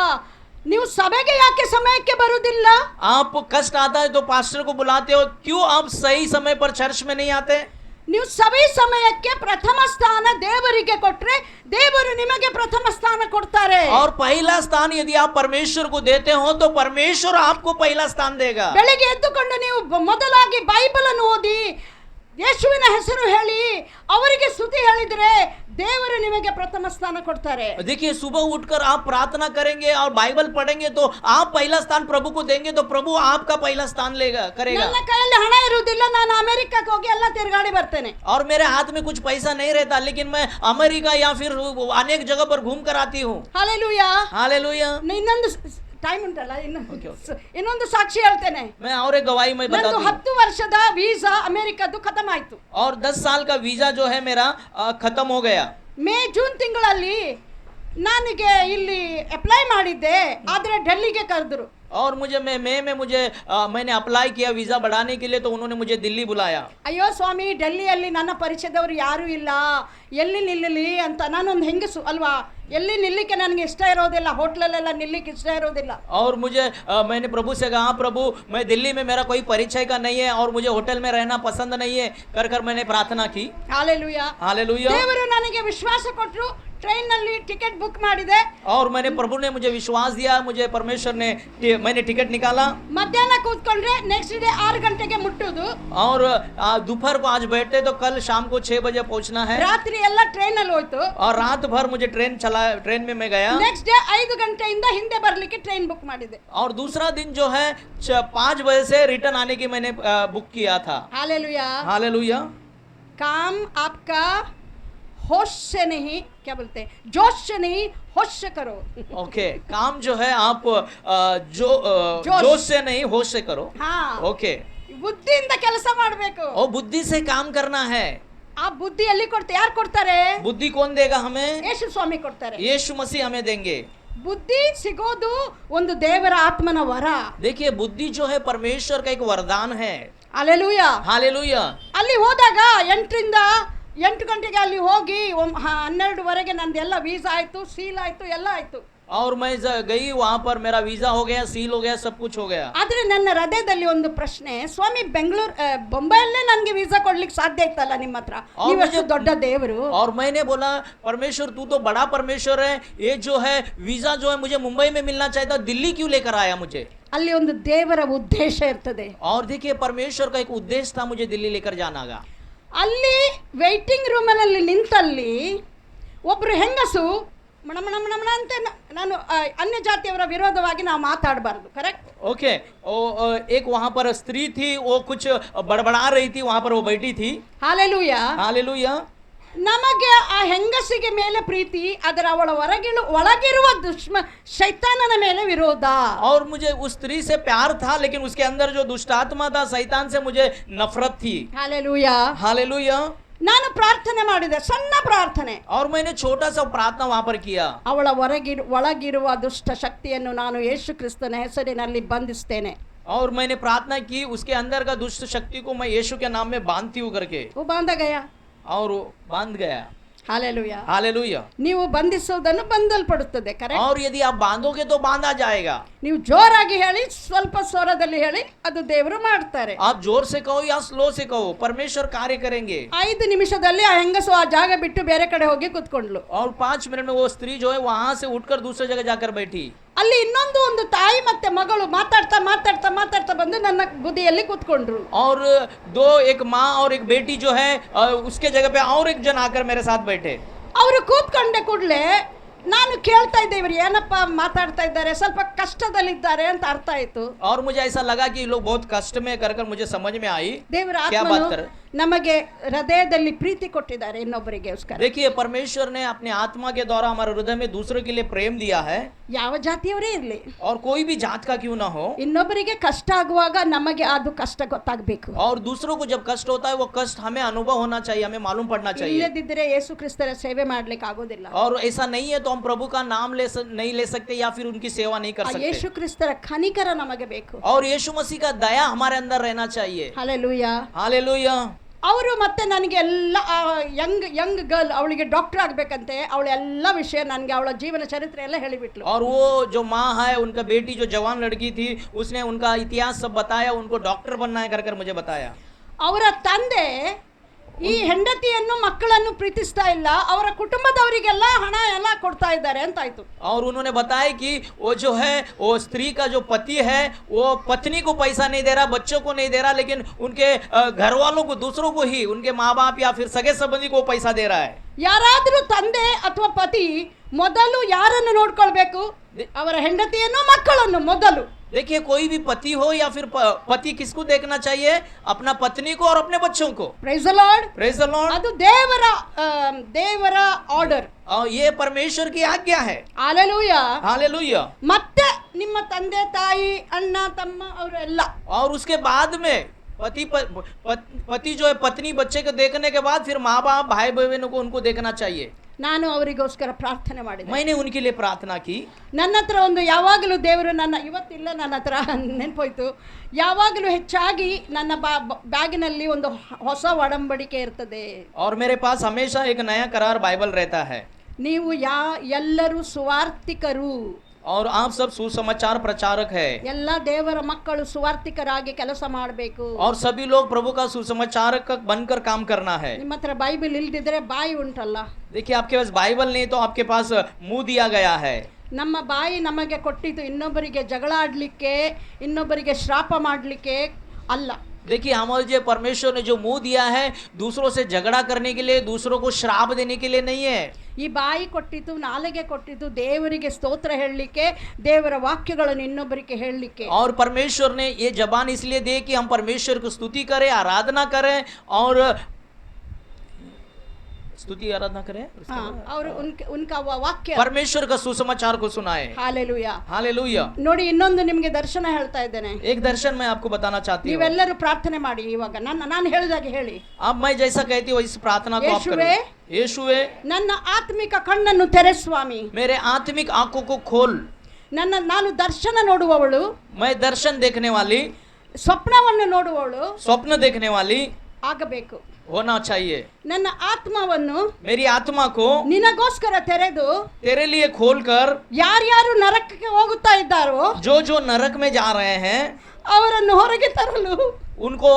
ನೀವು ಸಭೆಗೆ ಯಾಕೆ ಸಮಯಕ್ಕೆ ಬರುವುದಿಲ್ಲ? आप कष्ट आता है तो पास्टर को बुलाते हो, क्यों आप सही समय पर चर्च में नहीं आते? ನೀವು ಸಭೆ ಸಮಯಕ್ಕೆ ಪ್ರಥಮ ಸ್ಥಾನ ದೇವರಿಗೆ ಕೊಟ್ರೆ ದೇವರು ನಿಮಗೆ ಪ್ರಥಮ ಸ್ಥಾನ ಕೊಡ್ತಾರೆ. और पहला स्थान यदि आप परमेश्वर को देते हो तो परमेश्वर आपको पहला स्थान देगा. ಬೆಳಿಗ್ಗೆ ಎದ್ದುಕೊಂಡು ನೀವು ಮೊದಲಾಗಿ ಬೈಬಲ್ ಅನ್ನು ಓದಿ ಯೇಸುವಿನ ಹೆಸರು ಹೇಳಿ ಅವರಿಗೆ ಸ್ತುತಿ ಹೇಳಿದ್ರೆ ದೇವರು ನಿಮಗೆ ಪ್ರಥಮ ಸ್ಥಾನ ಕೊಡ್ತಾರೆ. देखिए सुबह उठकर आप प्रार्थना करेंगे और बाइबल पढ़ेंगे तो आप पहला स्थान प्रभु को देंगे तो प्रभु आपका पहला स्थान करेगा. ನನ್ನ ಕೈಯಲ್ಲಿ ಹಣ ಇರುವುದಿಲ್ಲ, ನಾನು ಅಮೆರಿಕಕ್ಕೆ ಹೋಗಿ ಎಲ್ಲ ತಿರುಗಾಡಿ ಬರ್ತೇನೆ. और मेरे हाथ में कुछ पैसा नहीं रहता लेकिन मैं अमेरिका या फिर अनेक जगह पर घूम कर आती हूँ. ಹಾಲೆಲೂಯಾ. हालेलुया. ಇನ್ನೊಂದು ಟೈಮ್ ಉಂಟಲ್ಲ, ಇನ್ನೊಂದು ಸಾಕ್ಷಿ ಹೇಳ್ತೇನೆ. मैं और एक गवाही मैं ನಂದು बताती हूँ. 10 ವರ್ಷದ ವೀಸಾ ಅಮೆರಿಕದ್ದು ಖತಮ್ ಆಯ್ತು. और 10 साल का वीजा जो है मेरा खत्म हो गया. ಜೂನ್ ತಿಂಗಳಲ್ಲಿ ನನಗೆ ಇಲ್ಲಿ ಅಪ್ಲೈ ಮಾಡಿದ್ದೆ, ಆದ್ರೆ ಡೆಲ್ಲಿಗೆ ಕರೆದ್ರು. और मुझे मई में मैंने अप्लाई किया वीजा बढ़ाने के लिए, तो उन्होंने मुझे दिल्ली बुलाया। ಅಯ್ಯೋ ಸ್ವಾಮಿ, ಡೆಲ್ಲಿಯಲ್ಲಿ ನನ್ನ ಪರಿಚಯದವರು ಯಾರೂ ಇಲ್ಲ, ಎಲ್ಲಿ ನಿಲ್ಲಲಿ ಅಂತ. ನಾನೊಂದು ಹೆಂಗಸು ಅಲ್ವಾ, ಎಲ್ಲಿ ನಿಲ್ಲಿಕ್ಕೆ ನನಗೆ ಇಷ್ಟ ಇರೋದಿಲ್ಲ, ಹೋಟ್ಲಲ್ಲೆಲ್ಲ ನಿಲ್ಲಿಕ್ಕೆ ಇಷ್ಟ ಇರೋದಿಲ್ಲ. और मुझे मैंने प्रभु से कहा, प्रभु मैं दिल्ली में मेरा कोई परिचय का नहीं है और मुझे होटल में रहना पसंद नहीं है, कर मैंने प्रार्थना की। ಹಾಲೆಲೂಯಾ. हालेलुया। ದೇವರು ನನಗೆ ವಿಶ್ವಾಸ ಕೊಟ್ಟರು, ಟ್ರೈನ್ ನಲ್ಲಿ ಟಿಕೆಟ್ ಬುಕ್ ಮಾಡಿದೆ. और प्रभु ने मुझे विश्वास दिया, मुझे परमेश्वर ने मैंने टिकट निकाला। ಮಧ್ಯಾಹ್ನ ಕೂತ್ಕೊಂಡ್ರೆ ನೆಕ್ಸ್ಟ್ ಡೇ 6 ಗಂಟೆಗೆ ಮುಟ್ಟುದು. और दोपहर को आज बैठते तो कल शाम को 6 बजे पहुंचना है। ರಾತ್ರಿ ಎಲ್ಲ ಟ್ರೈನ್ ಅಲ್ಲಿ ಹೋಯ್ತು. और रात भर मुझे ट्रेन में मैं गया। ನೆಕ್ಸ್ಟ್ ಡೇ 5 ಗಂಟೆಯಿಂದ ಹಿಂದೆ ಬರ್ಲಿಕ್ಕೆ ಟ್ರೈನ್ ಬುಕ್ ಮಾಡಿದೆ. और दूसरा दिन जो है 5 बजे से रिटर्न आने की मैंने बुक किया था। हालेलुया। हालेलुया। काम आपका होश से नहीं, क्या बोलते हैं, जोश से नहीं, होश से करो. ओके, काम जो है आप जोश। जोश से नहीं होश से करो। ಹಾ, ओके, ಬುದ್ಧಿಯಿಂದ ಕೆಲಸ ಮಾಡಬೇಕು. और बुद्धि से काम करना है। ಆ ಬುದ್ಧಿ ಎಲ್ಲಿ ಕೊಡ್ತಾರೆ, ಯಾರು ಕೊಡ್ತಾರೆ? बुद्धि कौन देगा हमें? ಯೇಸು ಸ್ವಾಮಿ ಕೊಡ್ತಾರೆ. यीशु मसीह हमें देंगे। ಬುದ್ಧಿ ಸಿಗೋದು ಒಂದು ದೇವರ ಆತ್ಮನ ವರ. देखिए, बुद्धि जो है परमेश्वर का एक वरदान है। ಹಾಲೆಲೂಯಾ. हालेलुया। ಅಲ್ಲಿ ಹೋದಾಗ 8 ಗಂಟೆಗೆ ಅಲ್ಲಿ ಹೋಗಿ 12ವರೆಗೆ ನಂದೆಲ್ಲ ವೀಸಾ ಆಯ್ತು, ಸೀಲ್ ಆಯ್ತು, ಎಲ್ಲ ಆಯ್ತು. और मैं गई वहां पर, मेरा वीजा हो गया, सील हो गया, सब कुछ हो गया। ಆದ್ರೆ ನನ್ನ ಹೃದಯದಲ್ಲಿ ಒಂದು ಪ್ರಶ್ನೆ, ಸ್ವಾಮಿ ಬೊಂಬೈಯಲ್ಲೇ ನನಗೆ ವೀಸಾ ಕೊಡ್ಲಿಕ್ಕೆ ಸಾಧ್ಯ ಇತ್ತಲ್ಲ ನಿಮ್ಮ ಹತ್ರ, ನೀವಷ್ಟು ದೊಡ್ಡ ದೇವರು. और मैंने बोला, परमेश्वर तू तो बड़ा परमेश्वर है, ये जो है वीजा जो है मुझे मुंबई में मिलना चाहिए था, दिल्ली क्यों लेकर आया मुझे? ಅಲ್ಲಿ ಒಂದು ದೇವರ ಉದ್ದೇಶ ಇರ್ತದೆ. और देखिए, परमेश्वर का एक उद्देश्य था मुझे दिल्ली लेकर जाना का। ಅಲ್ಲಿ ವೇಟಿಂಗ್ ರೂಮಲ್ಲಿ ನಿಂತಲ್ಲಿ ಒಬ್ರು ಹೆಂಗಸು ಮಣ ಅಂತ, ನಾನು ಅನ್ಯ ಜಾತಿಯವರ ವಿರೋಧವಾಗಿ ನಾವು ಮಾತಾಡಬಾರ್ದು, ಕರೆಕ್ಟ್? ओके, एक वहां पर स्त्री थी, वो कुछ बड़बड़ा रही थी, वहां पर वो बैठी थी। ಹಾಲೆಲೂಯಾ. हालेलुया। ನಮಗೆ ಆ ಹೆಂಗಸಿಗೆ ಮೇಲೆ ಪ್ರೀತಿ, ಅದರ ಅವಳ ಒಳಗಿರುವ ಶೈತಾನನ ಮೇಲೆ ವಿರೋಧ. और मुझे उस स्त्री से प्यार था, लेकिन उसके अंदर जो दुष्ट आत्मा था, शैतान से मुझे नफरत थी। ಹಾಲೆಲೂಯಾ. हालेलुया। ನಾನು ಪ್ರಾರ್ಥನೆ ಮಾಡಿದೆ, ಸಣ್ಣ ಪ್ರಾರ್ಥನೆ. और मैंने छोटा सा प्रार्थना वहां पर किया। ಅವಳ ಒಳಗಿರುವ ದುಷ್ಟ ಶಕ್ತಿಯನ್ನು ನಾನು ಯೇಸು ಕ್ರಿಸ್ತನ ಹೆಸರಿನಲ್ಲಿ ಬಂಧಿಸ್ತೇನೆ. और मैंने प्रार्थना की, उसके अंदर का दुष्ट शक्ति को मैं यीशु के नाम में बांधती हूँ करके। वो बांध गया। और वो बांध गया। हालेलुया। हालेलुया। ನೀವು ಬಂಧಿಸುವುದನ್ನು ಬಂಧಲ್ಪಡುತ್ತದೆ, ಕರೆಕ್ಟ್? और यदि आप बांधोगे तो बांधा जाएगा। ನೀವು ಜೋರಾಗಿ ಹೇಳಿ, ಸ್ವಲ್ಪ ಸ್ವರದಲ್ಲಿ ಹೇಳಿ, ಅದು ದೇವರು ಮಾಡ್ತಾರೆ. आप जोर से कहो या स्लो से कहो, परमेश्वर कार्य करेंगे। 5 ನಿಮಿಷದಲ್ಲಿ ಆ ಹೆಂಗಸು ಆ ಜಾಗ ಬಿಟ್ಟು ಬೇರೆ ಕಡೆ ಹೋಗಿ ಕೂತ್ಕೊಂಡ್ಲು. और 5 मिनट में वो स्त्री जो है वहां से उठकर दूसरी जगह जाकर बैठी। ಅಲ್ಲಿ ಒಂದು ತಾಯಿ ಮತ್ತೆ ಮಗಳು ಮಾತಾಡ್ತಾ ಬಂದು ನನ್ನ ಬುದಿಯಲ್ಲಿ ಕೂತ್ಕೊಂಡ್ರು. और एक माँ और एक बेटी जो है उसके जगह पे और एक जन आकर मेरे साथ बैठे। ಅವರು ಕೂತ್ಕೊಂಡೆ ಕೂಡಲೇ ನಾನು ಕೇಳ್ತಾ ಇದ್ದೆ, ಇವರು ಏನಪ್ಪ ಮಾತಾಡ್ತಾ ಇದ್ದಾರೆ, ಸ್ವಲ್ಪ ಕಷ್ಟದಲ್ಲಿದ್ದಾರೆ ಅಂತ ಅರ್ಥ ಆಯ್ತು. और मुझे ऐसा लगा कि लोग बहुत कष्ट में कर मुझे समझ में आई ದೇವರ क्या बात ಆತ್ಮನು कर। ನಮಗೆ ಹೃದಯದಲ್ಲಿ ಪ್ರೀತಿ ಕೊಟ್ಟಿದ್ದಾರೆ ಇನ್ನೊಬ್ಬರಿಗೋಸ್ಕರ. देखिए, परमेश्वर ने अपने आत्मा के द्वारा हमारे हृदय में दूसरे के लिए प्रेम दिया है। ಯಾವ ಜಾತಿಯವರೇ ಇರಲಿ, और कोई भी जात का क्यों ना हो, ಇನ್ನೊಬ್ಬರಿಗೆ ಕಷ್ಟ ಆಗುವಾಗ ನಮಗೆ ಅದು ಕಷ್ಟ ಗೊತ್ತಾಗಬೇಕು. और दूसरों को जब कष्ट होता है वो कष्ट हमें अनुभव होना चाहिए, हमें मालूम पड़ना चाहिए। ಇಲ್ಲದಿದ್ದರೆ ಯೇಸು ಕ್ರಿಸ್ತರ ಸೇವೆ ಮಾಡ್ಲಿಕ್ಕೆ ಆಗೋದಿಲ್ಲ. और ऐसा नहीं है तो हम प्रभु का नाम नहीं ले सकते या फिर उनकी सेवा नहीं कर सकते। ಯೇಸು ಕ್ರಿಸ್ತರ ಕನಿಕರ ನಮಗೆ ಬೇಕು. और यीशु मसीह का दया हमारे अंदर रहना चाहिए। ಹಾಲೆಲೂಯಾ. हालेलुया। ಅವರು ಮತ್ತೆ ನನಗೆ ಎಲ್ಲ ಯಂಗ್ ಗರ್ಲ್, ಅವಳಿಗೆ ಡಾಕ್ಟರ್ ಆಗ್ಬೇಕಂತೆ, ಅವಳ ಎಲ್ಲ ವಿಷಯ ನನಗೆ ಅವಳ ಜೀವನ ಚರಿತ್ರೆ ಎಲ್ಲ ಹೇಳಿಬಿಟ್ಲು. और वो जो माँ है, उनका बेटी जो जवान लड़की थी, उसने उनका इतिहास सब बताया, उनको डॉक्टर बनना है कर मुझे बताया। ಅವರ ತಂದೆ ಈ ಹೆಂಡತಿಯನ್ನು ಮಕ್ಕಳನ್ನು ಪ್ರೀತಿಸ್ತಾ ಇಲ್ಲ, ಅವರ ಕುಟುಂಬದವರಿಗೆಲ್ಲ ಹಣ ಎಲ್ಲ ಕೊಡ್ತಾ ಇದ್ದಾರೆ ಅಂತ ಆಯ್ತು. और उन्होंने बताया कि वो जो है, वो स्त्री का जो पति है, वो पत्नी को पैसा नहीं दे रहा, बच्चों को नहीं दे रहा, लेकिन उनके घर वालों को, दूसरों को ही, उनके माँ बाप या फिर सगे संबंधी को पैसा दे रहा है। ಯಾರಾದರೂ ತಂದೆ ಅಥವಾ ಪತಿ ಮೊದಲು ಯಾರನ್ನು ನೋಡ್ಕೊಳ್ಬೇಕು? ಅವರ ಹೆಂಡತಿಯನ್ನು, ಮಕ್ಕಳನ್ನು ಮೊದಲು. देखिए, कोई भी पति हो या फिर पति किसको देखना चाहिए? अपना पत्नी को और अपने बच्चों को। Praise the lord. Praise the Lord. ಅದು ದೇವರ ಆರ್ಡರ್. और ये परमेश्वर की आज्ञा है। ಹಾಲೆಲೂಯಾ. हालेलुया। ಮತ್ತೆ ನಿಮ್ಮ ತಂದೆ ತಾಯಿ ಅಣ್ಣ ತಮ್ಮ ಅವರೆಲ್ಲ. और उसके बाद में पति जो है पत्नी बच्चे को देखने के बाद फिर माँ बाप भाई बहनों को उनको देखना चाहिए। ನಾನು ಅವರಿಗೋಸ್ಕರ ಪ್ರಾರ್ಥನೆ ಮಾಡಿದೆ. मैंने उनके लिए प्रार्थना की. ನನ್ನ ಹತ್ರ ಒಂದು ಯಾವಾಗಲೂ ದೇವರು ನನ್ನ ಇವತ್ತಿಲ್ಲ ನನ್ನ ಹತ್ರ ನೆನಪೋಯ್ತು, ಯಾವಾಗಲೂ ಹೆಚ್ಚಾಗಿ ನನ್ನ ಬ್ಯಾಗಿನಲ್ಲಿ ಒಂದು ಹೊಸ ಒಡಂಬಡಿಕೆ ಇರ್ತದೆ. और मेरे पास हमेशा एक नया करार बाइबल रहता है. ನೀವು ಎಲ್ಲರೂ ಸುವಾರ್ತಿಕರು, और आप सब सुसमाचार प्रचारक है. ಎಲ್ಲ ದೇವರ ಮಕ್ಕಳು ಸುವಾರ್ತಿಕರಾಗಿ ಕೆಲಸ ಮಾಡಬೇಕು. और सभी लोग प्रभु का सुसमाचारक बनकर काम करना है. ನಿಮ್ಮ ಹತ್ರ ಬೈಬಲ್ ಇಲ್ದಿದ್ರೆ ಬಾಯಿ ಉಂಟಲ್ಲ. देखिए आपके पास बाइबल नहीं तो आपके पास मुंह दिया गया है. ನಮ್ಮ ಬಾಯಿ ನಮಗೆ ಕೊಟ್ಟಿದ್ದು ಇನ್ನೊಬ್ಬರಿಗೆ ಜಗಳ ಆಡ್ಲಿಕ್ಕೆ, ಇನ್ನೊಬ್ಬರಿಗೆ ಶ್ರಾಪ ಮಾಡಲಿಕ್ಕೆ ಅಲ್ಲ. देखिए हमारे जो परमेश्वर ने जो मुंह दिया है दूसरों से झगड़ा करने के लिए, दूसरों को श्राप देने के लिए नहीं है. ಈ ಬಾಯಿ ಕೊಟ್ಟಿದ್ದು, ನಾಲಿಗೆ ಕೊಟ್ಟಿದ್ದು ದೇವರಿಗೆ ಸ್ತೋತ್ರ ಹೇಳಲಿಕ್ಕೆ, ದೇವರ ವಾಕ್ಯಗಳನ್ನು ಇನ್ನೊಬ್ಬರಿಗೆ ಹೇಳಲಿಕ್ಕೆ. और परमेश्वर ने ये जबान इसलिए दे कि हम परमेश्वर को स्तुति करें, आराधना करें और स्तुति आराधना करें और उनका वाक्य परमेश्वर का सुसमाचार को सुनाए. Hallelujah hallelujah. ನೋಡಿ ಇನ್ನೊಂದು ನಿಮಗೆ ದರ್ಶನ ಹೇಳ್ತಾ ಇದ್ದೇನೆ. एक दर्शन मैं आपको बताना चाहती हूँ. ನೀವೆಲ್ಲರೂ ಪ್ರಾರ್ಥನೆ ಮಾಡಿ. ಇವಾಗ ನಾನು ಹೇಳಿದಾಗೆ ಹೇಳಿ. अब मैं जैसा कहती हूँ इस प्रार्थना को आप करें. यीशुवे ನನ್ನ ಆತ್ಮಿಕ ಕಣ್ಣನ್ನು ತೆರೆ ಸ್ವಾಮಿ. मेरे आत्मिक आंखों को खोल. ನಾನು ದರ್ಶನ ನೋಡುವವಳು, मैं दर्शन देखने वाली, ಸ್ವಪ್ನವನ್ನು ನೋಡುವವಳು स्वप्न देखने वाली ಆಗಬೇಕು. होना चाहिए. ನನ್ನ ಆತ್ಮವನ್ನು, मेरी आत्मा को ನಿನಗೋಸ್ಕರ ತೆರೆದು, तेरे लिए खोलकर, ಯಾರ್ಯಾರು ನರಕಕ್ಕೆ ಹೋಗುತ್ತಾ ಇದ್ದಾರೋ, जो जो नरक में जा रहे हैं ಅವರನ್ನು ಹೊರಗೆ ತರಲು, उनको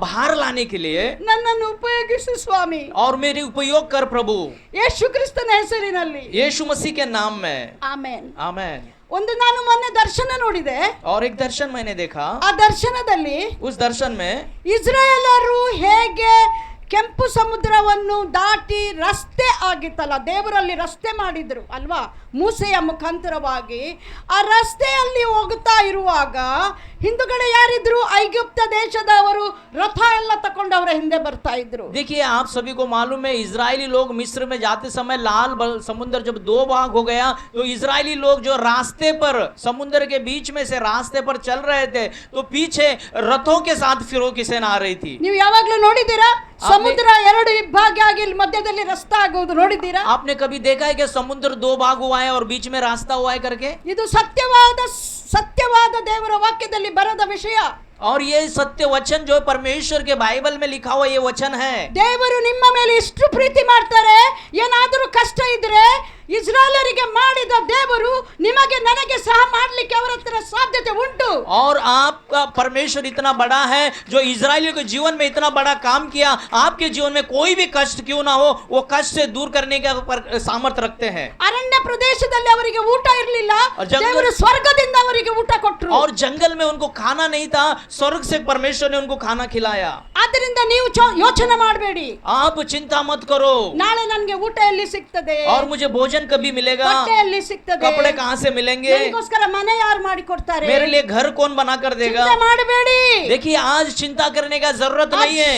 बाहर लाने के लिए ನನ್ನನ್ನು ಉಪಯೋಗಿಸು ಸ್ವಾಮಿ. और मेरी उपयोग कर प्रभु, ಯೇಸು ಕ್ರಿಸ್ತನ ಹೆಸರಿನಲ್ಲಿ. यीशु मसीह के नाम में. ಆಮೆನ್. आमेन. ಒಂದು ನಾನು ಮೊನ್ನೆ ದರ್ಶನ ನೋಡಿದೆ. और एक दर्शन मैंने देखा. ಆ ದರ್ಶನದಲ್ಲಿ उस दर्शन में ಇಸ್ರಾಯೇಲರು ಹೇಗೆ ಕೆಂಪು ಸಮುದ್ರವನ್ನು ದಾಟಿ ರಸ್ತೆ ಆಗಿತ್ತಲ್ಲ, ದೇವರಲ್ಲಿ ರಸ್ತೆ ಮಾಡಿದ್ರು ಅಲ್ವಾ, ಮೂಸೆಯ ಮುಖಾಂತರವಾಗಿ. ಆ ರಸ್ತೆಯಲ್ಲಿ ಹೋಗುತ್ತಾ ಇರುವಾಗ ಹಿಂದುಗಡೆ ಯಾರಿದ್ರು? ಐಗುಪ್ತ ದೇಶದವರು ರಥ ಎಲ್ಲ ತಕೊಂಡು ಅವರ ಹಿಂದೆ ಬರ್ತಾ ಇದ್ರು. देखिए आप सभी को मालूम है इजरायली लोग मिस्र में जाते समय लाल समुद्र जब दो भाग हो गया तो इजरायली लोग जो रास्ते पर समुद्र के बीच में से रास्ते पर चल रहे थे तो पीछे रथों के साथ फिरौन की सेना आ रही थी. ನೀವು ಯಾವಾಗಲೂ ನೋಡಿದ್ದೀರಾ ಸಮುದ್ರ ಎರಡು ವಿಭಾಗ ಆಗಿ ಮಧ್ಯದಲ್ಲಿ ರಸ್ತೆ ಆಗೋದು ನೋಡಿದ್ದೀರಾ? आपने कभी देखा है कि समुद्र दो भाग हुआ है और बीच में रास्ता हुआ है करके? ಇದು ಸತ್ಯವಾದ ದೇವರ ವಾಕ್ಯದಲ್ಲಿ ಬರೆದ ವಿಷಯ. और ये सत्य वचन जो परमेश्वर के बाइबल में लिखा हुआ ये वचन है. ದೇವರು ನಿಮ್ಮ ಮೇಲೆ ಇಷ್ಟು ಪ್ರೀತಿ ಮಾಡ್ತಾರೆ, ಏನಾದರೂ ಕಷ್ಟ ಇದ್ರೆ ಇಸ್ರಾಯೇಲರಿಗೆ ಮಾಡಿದ ದೇವರು ನಿಮಗೆ ನನಗೆ ಸಹ ಮಾಡಲಿಕ್ಕೆ ಅವರ ಹತ್ರ ಸಾಧ್ಯತೆ ಉಂಟು. और आपका परमेश्वर इतना बड़ा है जो इजरायलियों के जीवन में इतना बड़ा काम किया, आपके जीवन में कोई भी कष्ट क्यों ना हो वो कष्ट से दूर करने का सामर्थ्य रखते हैं. ಅರಣ್ಯ ಪ್ರದೇಶದಲ್ಲಿ ಅವರಿಗೆ ಊಟ ಇರಲಿಲ್ಲ, ಜಂಗಲ್- ದೇವರು ಸ್ವರ್ಗದಿಂದ ಅವರಿಗೆ ಊಟ ಕೊಟ್ಟರು. और जंगल में उनको खाना नहीं था, स्वर्ग से परमेश्वर ने उनको खाना खिलाया. ಆದ್ದರಿಂದ ನೀವು ಯೋಚನೆ ಮಾಡಬೇಡಿ, आप चिंता मत करो. ನಾಳೆ ನನಗೆ ಊಟ ಎಲ್ಲಿ ಸಿಗ್ತದೆ, और मुझे भोजन कभी मिलेगा, ಬಟ್ಟೆ ಎಲ್ಲಿ ಸಿಗ್ತದೆ, कपड़े कहाँ से मिलेंगे, ನನಗೋಸ್ಕರ ಮನೆ ಯಾರು ಮಾಡಿ ಕೊಡ್ತಾರೆ, मेरे लिए घर कौन बना कर देगा. ಚಿಂತೆ ಮಾಡಬೇಡಿ. देखिए आज चिंता करने का जरूरत नहीं है.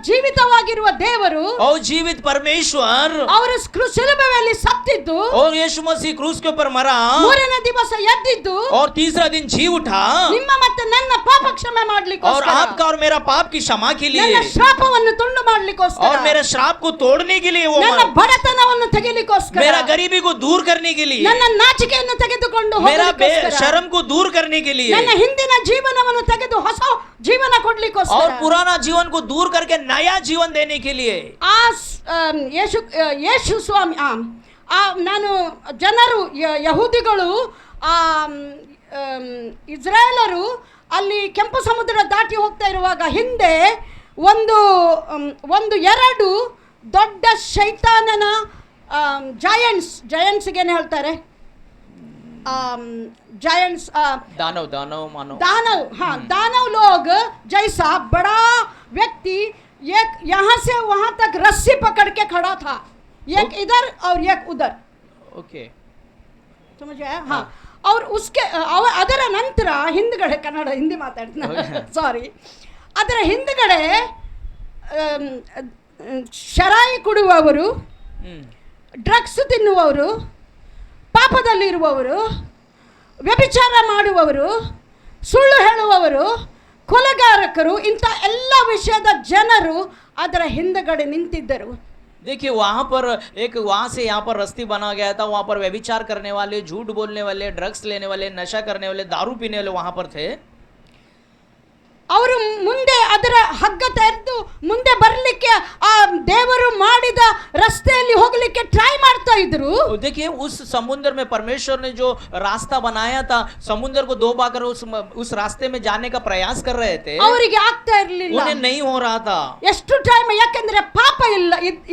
ಜೀವಿತವಾಗಿರುವ ದೇವರು, और जीवित परमेश्वर ಅವರು ಶಿಲುಬೆಯಲ್ಲಿ ಸತ್ತಿದ್ದು, और यीशु मसीह क्रूस के ऊपर मरा ಮೂರನೇ ದಿವಸ ಎದ್ದಿದ್ದು, और तीसरा दिन जी उठा ನಿಮ್ಮ ಮತ್ತೆ ನನ್ನ ಪಾಪ ಕ್ಷಮೆ और ಮಾಡ್ಲಿಕ್ಕೋಸ್ಕರ, आपका और मेरा पाप की क्षमा के लिए ನನ್ನ ಶಾಪವನ್ನು ತುಂಡು ಮಾಡ್ಲಿಕ್ಕೋಸ್ಕರ, और मेरे श्राप को तोड़ने के लिए वो ನನ್ನ मरा. ಬಡತನವನ್ನು ತೆಗೆಲಿಕ್ಕೋಸ್ಕರ, मेरा गरीबी को दूर करने के लिए, ನನ್ನ ನಾಚಿಕೆಯನ್ನು ತೆಗೆದುಕೊಂಡು मेरा ಹೋಗಲಿಕ್ಕೋಸ್ಕರ, शर्म को दूर करने के लिए ನನ್ನ ಹಿಂದಿನ ಜೀವನವನ್ನು ತೆಗೆದು ಹೊಸ ಜೀವನ और ಕೊಡ್ಲಿಕ್ಕೋಸ್ಕರ, पुराना जीवन को दूर करके नया जीवन देने के लिए. ಯೇಸು ಸ್ವಾಮಿ ನಾನು ಜನರು ಯಹೂದಿಗಳು ಇಸ್ರಾಯೇಲರು ಅಲ್ಲಿ ಕೆಂಪು ಸಮುದ್ರ ದಾಟಿ ಹೋಗ್ತಾ ಇರುವಾಗ ಹಿಂದೆ ಎರಡು ದೊಡ್ಡ ಶೈತಾನನ ಜಾಯಂಟ್ಸ್ಗೇನು ಹೇಳ್ತಾರೆ, जायंट्स दानव दानव मानो दानव, हाँ दानव लोग जैसा बड़ा व्यक्ति एक यहाँ से वहां तक रस्सी पकड़ के खड़ा था, एक इधर और एक उधर. ओके समझ आया? हाँ. और उसके ಅದರ ನಂತರ ಹಿಂದ್ಗಡೆ, ಕನ್ನಡ ಹಿಂದಿ ಮಾತಾಡ್ತೀನಿ ಸಾರಿ, ಅದರ ಹಿಂದ್ಗಡೆ ಶರಾಯಿ ಕುಡುವವರು, ಡ್ರಗ್ಸ್ ತಿನ್ನುವವರು, ಪಾಪದಲ್ಲಿರುವವರು, ವ್ಯಭಿಚಾರ ಮಾಡುವವರು, ಸುಳ್ಳು ಹೇಳುವವರು, ಕೊಲೆಗಾರಕರು, ಇಂಥ ಎಲ್ಲ ವಿಷಯದ ಜನರು ಅದರ ಹಿಂದಗಡೆ ನಿಂತಿದ್ದರು. देखिए वहां पर एक वहां से यहाँ पर रस्ती बना गया था, वहां पर व्यभिचार करने वाले, झूठ बोलने वाले, ड्रग्स लेने वाले, नशा करने वाले, दारू पीने वाले वहां पर थे। ಅವರು ಮುಂದೆ ಅದರ ಹಗ್ಗ ತೆರೆದು ಮುಂದೆ ಬರಲಿಕ್ಕೆ ಆ ದೇವರು ಮಾಡಿದ ರಸ್ತೆಯಲ್ಲಿ ಹೋಗಲಿಕ್ಕೆ ಟ್ರೈ ಮಾಡ್ತಾ ಇದ್ರು. तो देखिए उस समुद्र में परमेश्वर ने जो रास्ता बनाया था, समुद्र को दो बार उस रास्ते में जाने का प्रयास कर रहे थे, ಅವರಿಗೆ ಆಗ್ತಾ ಇರಲಿಲ್ಲ. उन्हें नहीं हो रहा था। ಎಷ್ಟು ಟೈಮ್, ಯಾಕೆಂದ್ರೆ ಪಾಪ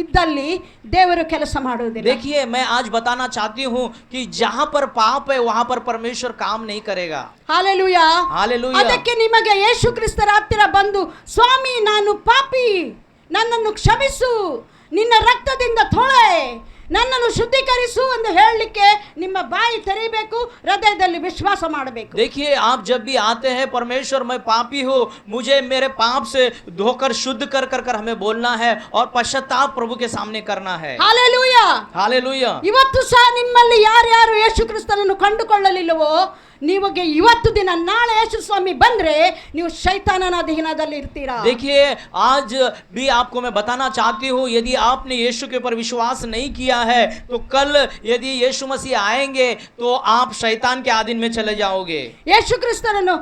ಇದ್ದಲ್ಲಿ ದೇವರು ಕೆಲಸ ಮಾಡುವುದಿಲ್ಲ. देखिए मैं आज बताना चाहती हूँ कि जहाँ पर पाप है वहां पर परमेश्वर काम नहीं करेगा। ಹಾಲೆಲೂಯಾ. हालेलुया। ಅದಕ್ಕೆ ನಿಮಗೆ ಯೇಸು ಕ್ರಿಸ್ತರ ಹತ್ತಿರ ಬಂದು, ಸ್ವಾಮಿ ನಾನು ಪಾಪಿ, ನನ್ನನ್ನು ಕ್ಷಮಿಸು, ನಿನ್ನ ರಕ್ತದಿಂದ ತೊಳೆ, ನನ್ನನ್ನು ಶುದ್ಧೀಕರಿಸು ಎಂದು ಹೇಳಲಿಕ್ಕೆ ನಿಮ್ಮ ಬಾಯಿ ತೆರೀಬೇಕು, ಹೃದಯದಲ್ಲಿ ವಿಶ್ವಾಸ ಮಾಡಬೇಕು. देखिए आप जब भी आते हैं, परमेश्वर मैं पापी हूँ, मुझे मेरे पाप से धोकर शुद्ध कर कर कर हमें बोलना है और पश्चाताप प्रभु के सामने करना है। ಹಾಲೆಲೂಯಾ. हालेलुया। ಇವತ್ತು ಸಹ ನಿಮ್ಮಲ್ಲಿ ಯಾರ್ಯಾರು ಯೇಸು ಕ್ರಿಸ್ತನನ್ನು ಕಂಡುಕೊಳ್ಳಲಿಲ್ಲವೋ, ನೀವಗೆ ಇವತ್ತು ದಿನ, ನಾಳೆ ಯೇಸು ಸ್ವಾಮಿ ಬಂದ್ರೆ ನೀವು ಶೈತಾನನ ಅಧೀನದಲ್ಲಿ ಇರ್ತೀರಾ. देखिए आज भी आपको मैं बताना चाहती हूँ, यदि आपने यीशु के ऊपर विश्वास नहीं किया है तो कल यदि यीशु मसीह आएंगे तो आप शैतान के अधीन में चले जाओगे। ಯೇಸು ಕ್ರಿಸ್ತನನ್ನು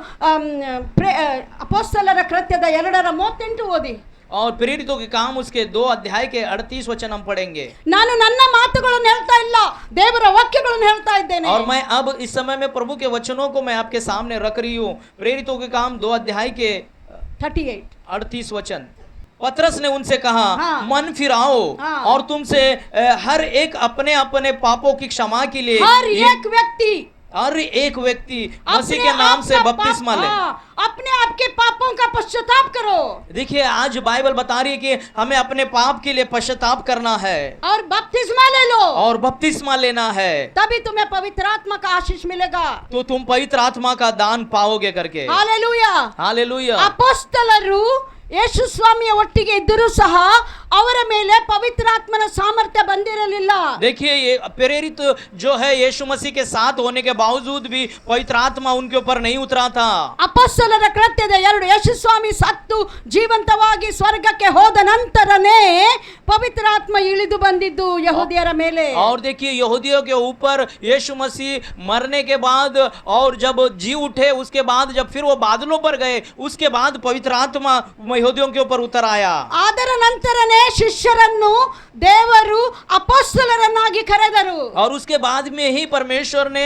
ಅಪೊಸ್ತಲರ ಕೃತ್ಯದ 2:38 ಓದಿ. और प्रेरितों के काम उसके 2 अध्याय के 38 वचन हम पढ़ेंगे। ನಾನು ನನ್ನ ಮಾತುಗಳನ್ನು ಹೇಳ್ತಾ ಇಲ್ಲ, ದೇವರ ವಾಕ್ಯಗಳನ್ನು ಹೇಳ್ತಾ ಇದ್ದೇನೆ. और मैं अब इस समय में प्रभु के वचनों को मैं आपके सामने रख रही हूँ। प्रेरितों के काम 2 अध्याय के 38. 38 वचन। पतरस ने उनसे कहा, हाँ। मन फिराओ हाँ। और तुमसे हर एक अपने अपने पापों की क्षमा के लिए हर एक व्यक्ति मसीह के नाम से बपतिस्मा ले। अपने आपके पापों का पश्चाताप करो. देखिए आज बाइबल बता रही है कि हमें अपने पाप के लिए पश्चाताप करना है और बपतिस्मा ले लो, और बपतिस्मा लेना है, तभी तुम्हें पवित्र आत्मा का आशीष मिलेगा. तो तुम पवित्र आत्मा का दान पाओगे करके। हालेलुया. हालेलुया। ಅಪೊಸ್ತಲರು ಯೇಸು ಸ್ವಾಮಿಯ ಒಟ್ಟಿಗೆ ಇದ್ದರೂ ಸಹ ಅವರ ಮೇಲೆ ಪವಿತ್ರಾತ್ಮನ ಸಾಮರ್ಥ್ಯ ಬಂದಿರಲಿಲ್ಲ. देखिए ये प्रेरित जो है यीशु मसीह के साथ होने के बावजूद भी पवित्र आत्मा उनके ऊपर नहीं उतरा था। ಅಪೊಸ್ತಲರ ಕೃತ್ಯದ 2 ಯೇಸು ಸ್ವಾಮಿ ಸತ್ತು ಜೀವಂತವಾಗಿ ಸ್ವರ್ಗಕ್ಕೆ ಹೋದ ನಂತರನೇ ಪವಿತ್ರ ಆತ್ಮ ಇಳಿದು ಬಂದಿದ್ದು ಯಹೂದಿಯರ ಮೇಲೆ. और देखिए यहूदियों के ऊपर यीशु मसीह मरने के बाद और जब जी उठे उसके बाद जब फिर वो बादलों पर गए, उसके बाद पवित्र आत्मा यहूदियों के ऊपर उतर आया। ಅದರ ನಂತರನೇ ಶಿಷ್ಯರನ್ನು ದೇವರು ಅಪೊಸ್ತಲರನ್ನಾಗಿ ಕರೆದರು. और उसके बाद में ही परमेश्वर ने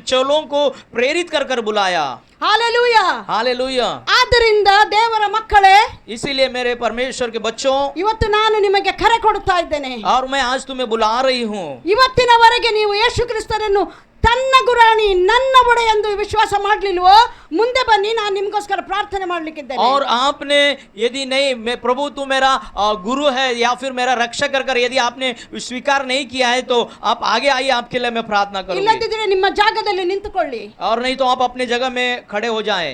चेलों को प्रेरित कर कर बुलाया। ಹಾಲೆಲೂಯಾ. हालेलुया। ಆದ್ದರಿಂದ ದೇವರ ಮಕ್ಕಳೇ, इसीलिए मेरे परमेश्वर के बच्चों, ಇವತ್ತು ನಾನು ನಿಮಗೆ ಕರೆ ಕೊಡ್ತಾ ಇದ್ದೇನೆ. और मैं आज तुम्हें बुला रही हूँ। ಇವತ್ತಿನವರೆಗೆ ನೀವು ಯೇಸು ಕ್ರಿಸ್ತರನ್ನು ತನ್ನ ಗುರಾಣಿ ನನ್ನ ಒಡೆ ಎಂದು ವಿಶ್ವಾಸ ಮಾಡಲಿಲ್ವೋ, ಮುಂದೆ ಬನ್ನಿ, ನಾನು ನಿಮಗೋಸ್ಕರ ಪ್ರಾರ್ಥನೆ ಮಾಡಲಿಕ್ಕಿದ್ದೇನೆ. और आपने यदि नहीं, मैं प्रभु तू मेरा गुरु है या फिर मेरा रक्षक कर यदि आपने स्वीकार नहीं किया है तो आप आगे आइए, आपके लिए मैं प्रार्थना करूंगी। ಇಲ್ಲದಿದ್ದರೆ ನಿಮ್ಮ ಜಾಗದಲ್ಲಿ ನಿಂತುಕೊಳ್ಳಿ. और नहीं तो आप अपने जगह में खड़े हो जाएं।